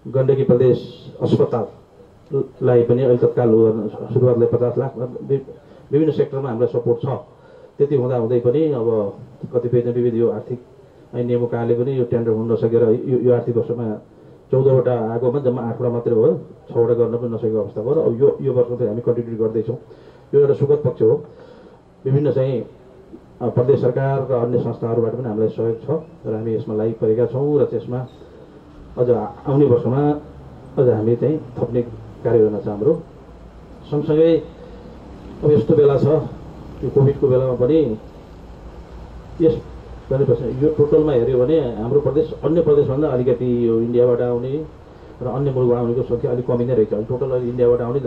गण्डकी प्रदेश अस्पताललाई पनि अहिले तत्काल सुरुवातलाई 50 लाख, विभिन्न सेक्टरमा हामीलाई सपोर्ट छ। त्यति हुँदाहुँदै पनि अब कतिपय विविध यो आर्थिक नियमको कारणले पनि यो टेन्डर हुन नसकेर यो आर्थिक वर्षमा 14वटा आएकोमा जम्मा 8वटा मात्रै भयो, 6वटा गर्न पनि नसकेको अवस्था भयो र यो वर्ष चाहिँ हामी कन्टिन्यू गर्दैछौँ। यो एउटा सुखद पक्ष हो। विभिन्न चाहिँ प्रदेश सरकार र अन्य संस्थाहरूबाट पनि हामीलाई सहयोग छ र हामी यसमा लागि परेका छौँ र त्यसमा अझ आउने वर्षमा अझ हामी चाहिँ थप्ने कार्ययोजना छ हाम्रो। सँगसँगै अब यस्तो बेला छ, यो कोभिडको बेलामा पनि यस यो टोटलमा हेऱ्यो भने हाम्रो प्रदेश अन्य प्रदेशभन्दा अलिकति यो इन्डियाबाट आउने र अन्य मुलुकबाट आउनेको सङ्ख्या अलिक कमी नै रहेछ। टोटल अहिले इन्डियाबाट आउने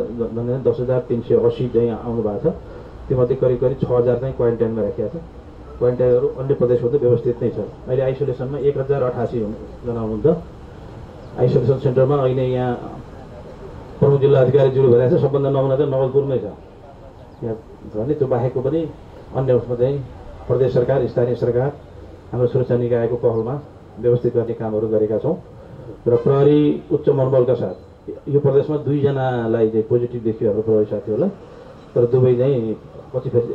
10,380 चाहिँ आउनु भएको छ। त्योमध्ये करिब 6,000 चाहिँ क्वारेन्टाइनमा राखिएको छ। क्वारेन्टाइनहरू अन्य प्रदेशभन्दा व्यवस्थित नै छ। अहिले आइसोलेसनमा 1,088 जना हुनुहुन्छ। आइसोलेसन सेन्टरमा अहिले यहाँ प्रमुख जिल्ला अधिकारीज्यूले भनेको छ सबभन्दा नमुना चाहिँ नवलपुरमै छ। यहाँ भने त्यो बाहेकको पनि अन्य उसमा चाहिँ प्रदेश सरकार, स्थानीय सरकार, हाम्रो सुरक्षा निकायको पहलमा व्यवस्थित गर्ने कामहरू गरेका छौँ र प्रहरी उच्च मनोबलका साथ यो प्रदेशमा 2 जनालाई चाहिँ पोजिटिभ देखियो हाम्रो प्रहरी साथीहरूलाई, तर दुवै चाहिँ पछि फेरि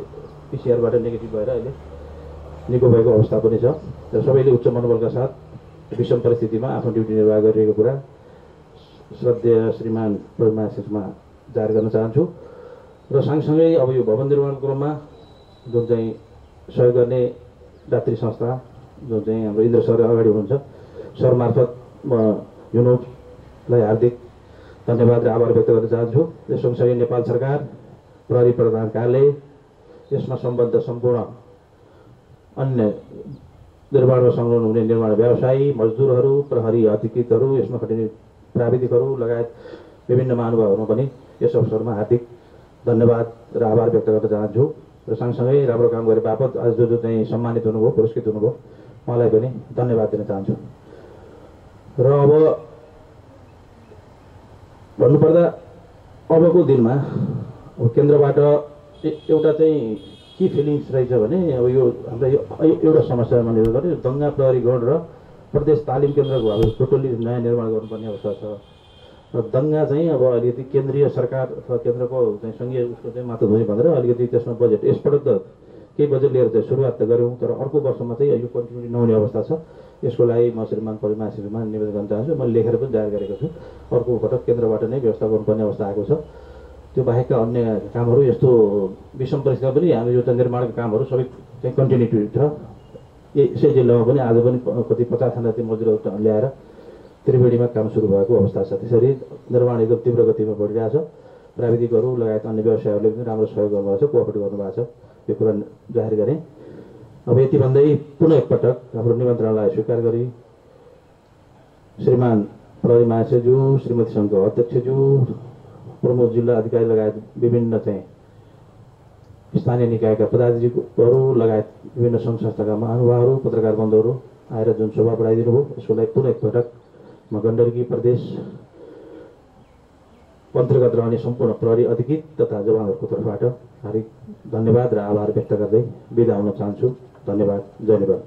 पिसिआरबाट नेगेटिभ भएर अहिले निको भएको अवस्था पनि छ र सबैले उच्च मनोबलका साथ विषम परिस्थितिमा आफ्नो ड्युटी निर्वाह गरिरहेको कुरा श्रद्धेय श्रीमान प्रमासिसमा जाहेर गर्न चाहन्छु र सँगसँगै अब यो भवन निर्माणको क्रममा जुन चाहिँ सहयोग गर्ने दात्री संस्था जुन चाहिँ हाम्रो इन्द्र सर अगाडि हुनुहुन्छ सर मार्फत म युनोपलाई हार्दिक धन्यवाद र आभार व्यक्त गर्न चाहन्छु। यस सँगसँगै नेपाल सरकार प्रहरी प्रधान कार्यालय यसमा सम्बद्ध सम्पूर्ण अन्य निर्माणमा संलग्न हुने निर्माण व्यवसायी मजदुरहरू प्रहरी अधिकृतहरू यसमा खटिने प्राविधिकहरू लगायत विभिन्न महानुभावहरूमा पनि यस अवसरमा हार्दिक धन्यवाद र आभार व्यक्त गर्न चाहन्छु र सँगसँगै राम्रो काम गरे बापत आज जो चाहिँ सम्मानित हुनुभयो पुरस्कृत हुनुभयो उहाँलाई पनि धन्यवाद दिन चाहन्छु। र अब भन्नुपर्दा अबको दिनमा अब केन्द्रबाट एउटा चाहिँ के फिलिङ्स रहेछ भने अब यो हाम्रो एउटा समस्या मानेर गरे दङ्गा प्रहरी गण र प्रदेश तालिम केन्द्रको अब टोटल्ली नयाँ निर्माण गर्नुपर्ने अवस्था छ र दङ्गा चाहिँ अब अलिकति केन्द्रीय सरकार अथवा केन्द्रको चाहिँ सङ्घीय उसको चाहिँ माथि धुने भनेर अलिकति त्यसमा बजेट यसपटक त केही बजेट लिएर चाहिँ सुरुवात त गऱ्यौँ तर अर्को वर्षमा चाहिँ यो कन्टिन्युटी नहुने अवस्था छ। यसको लागि म श्रीमान परिमासिसमा निवेदन गर्न चाहन्छु। मैले लेखेर पनि जाहेर गरेको छु। अर्को पटक केन्द्रबाट नै व्यवस्था गर्नुपर्ने अवस्था आएको छ। त्यो बाहेकका अन्य कामहरू यस्तो विषम परिस्थितिमा पनि हामी यो निर्माणका कामहरू सबै चाहिँ कन्टिन्युटी छ। यसै जिल्लामा पनि आज पनि कति 50जना चाहिँ मजदुरहरू ल्याएर त्रिवेणीमा काम सुरु भएको अवस्था छ। त्यसरी निर्माण एकदम तीव्र गतिमा बढिरहेछ। प्राविधिकहरू लगायत अन्य व्यवसायहरूले पनि राम्रो सहयोग गर्नुभएको छ, कोअपरेट गर्नुभएको छ। यो कुरा जाहेर गरेँ। अब यति भन्दै पुनः एकपटक हाम्रो निमन्त्रणालाई स्वीकार गरी श्रीमान प्रहरी महाशयज्यू श्रीमती सङ्घको अध्यक्षज्यू प्रमुख जिल्ला अधिकारी लगायत विभिन्न चाहिँ स्थानीय निकायका पदाधिकारीहरू लगायत विभिन्न सङ्घ संस्थाका महानुभावहरू पत्रकार बन्धुहरू आएर जुन शोभा बढाइदिनु भयो यसको लागि पुनः एकपटक म गण्डकी प्रदेश अन्तर्गत रहने सम्पूर्ण प्रहरी अधिकृत तथा जवानहरूको तर्फबाट हार्दिक धन्यवाद र आभार व्यक्त गर्दै बिदा हुन चाहन्छु। धन्यवाद। जय नेपाल।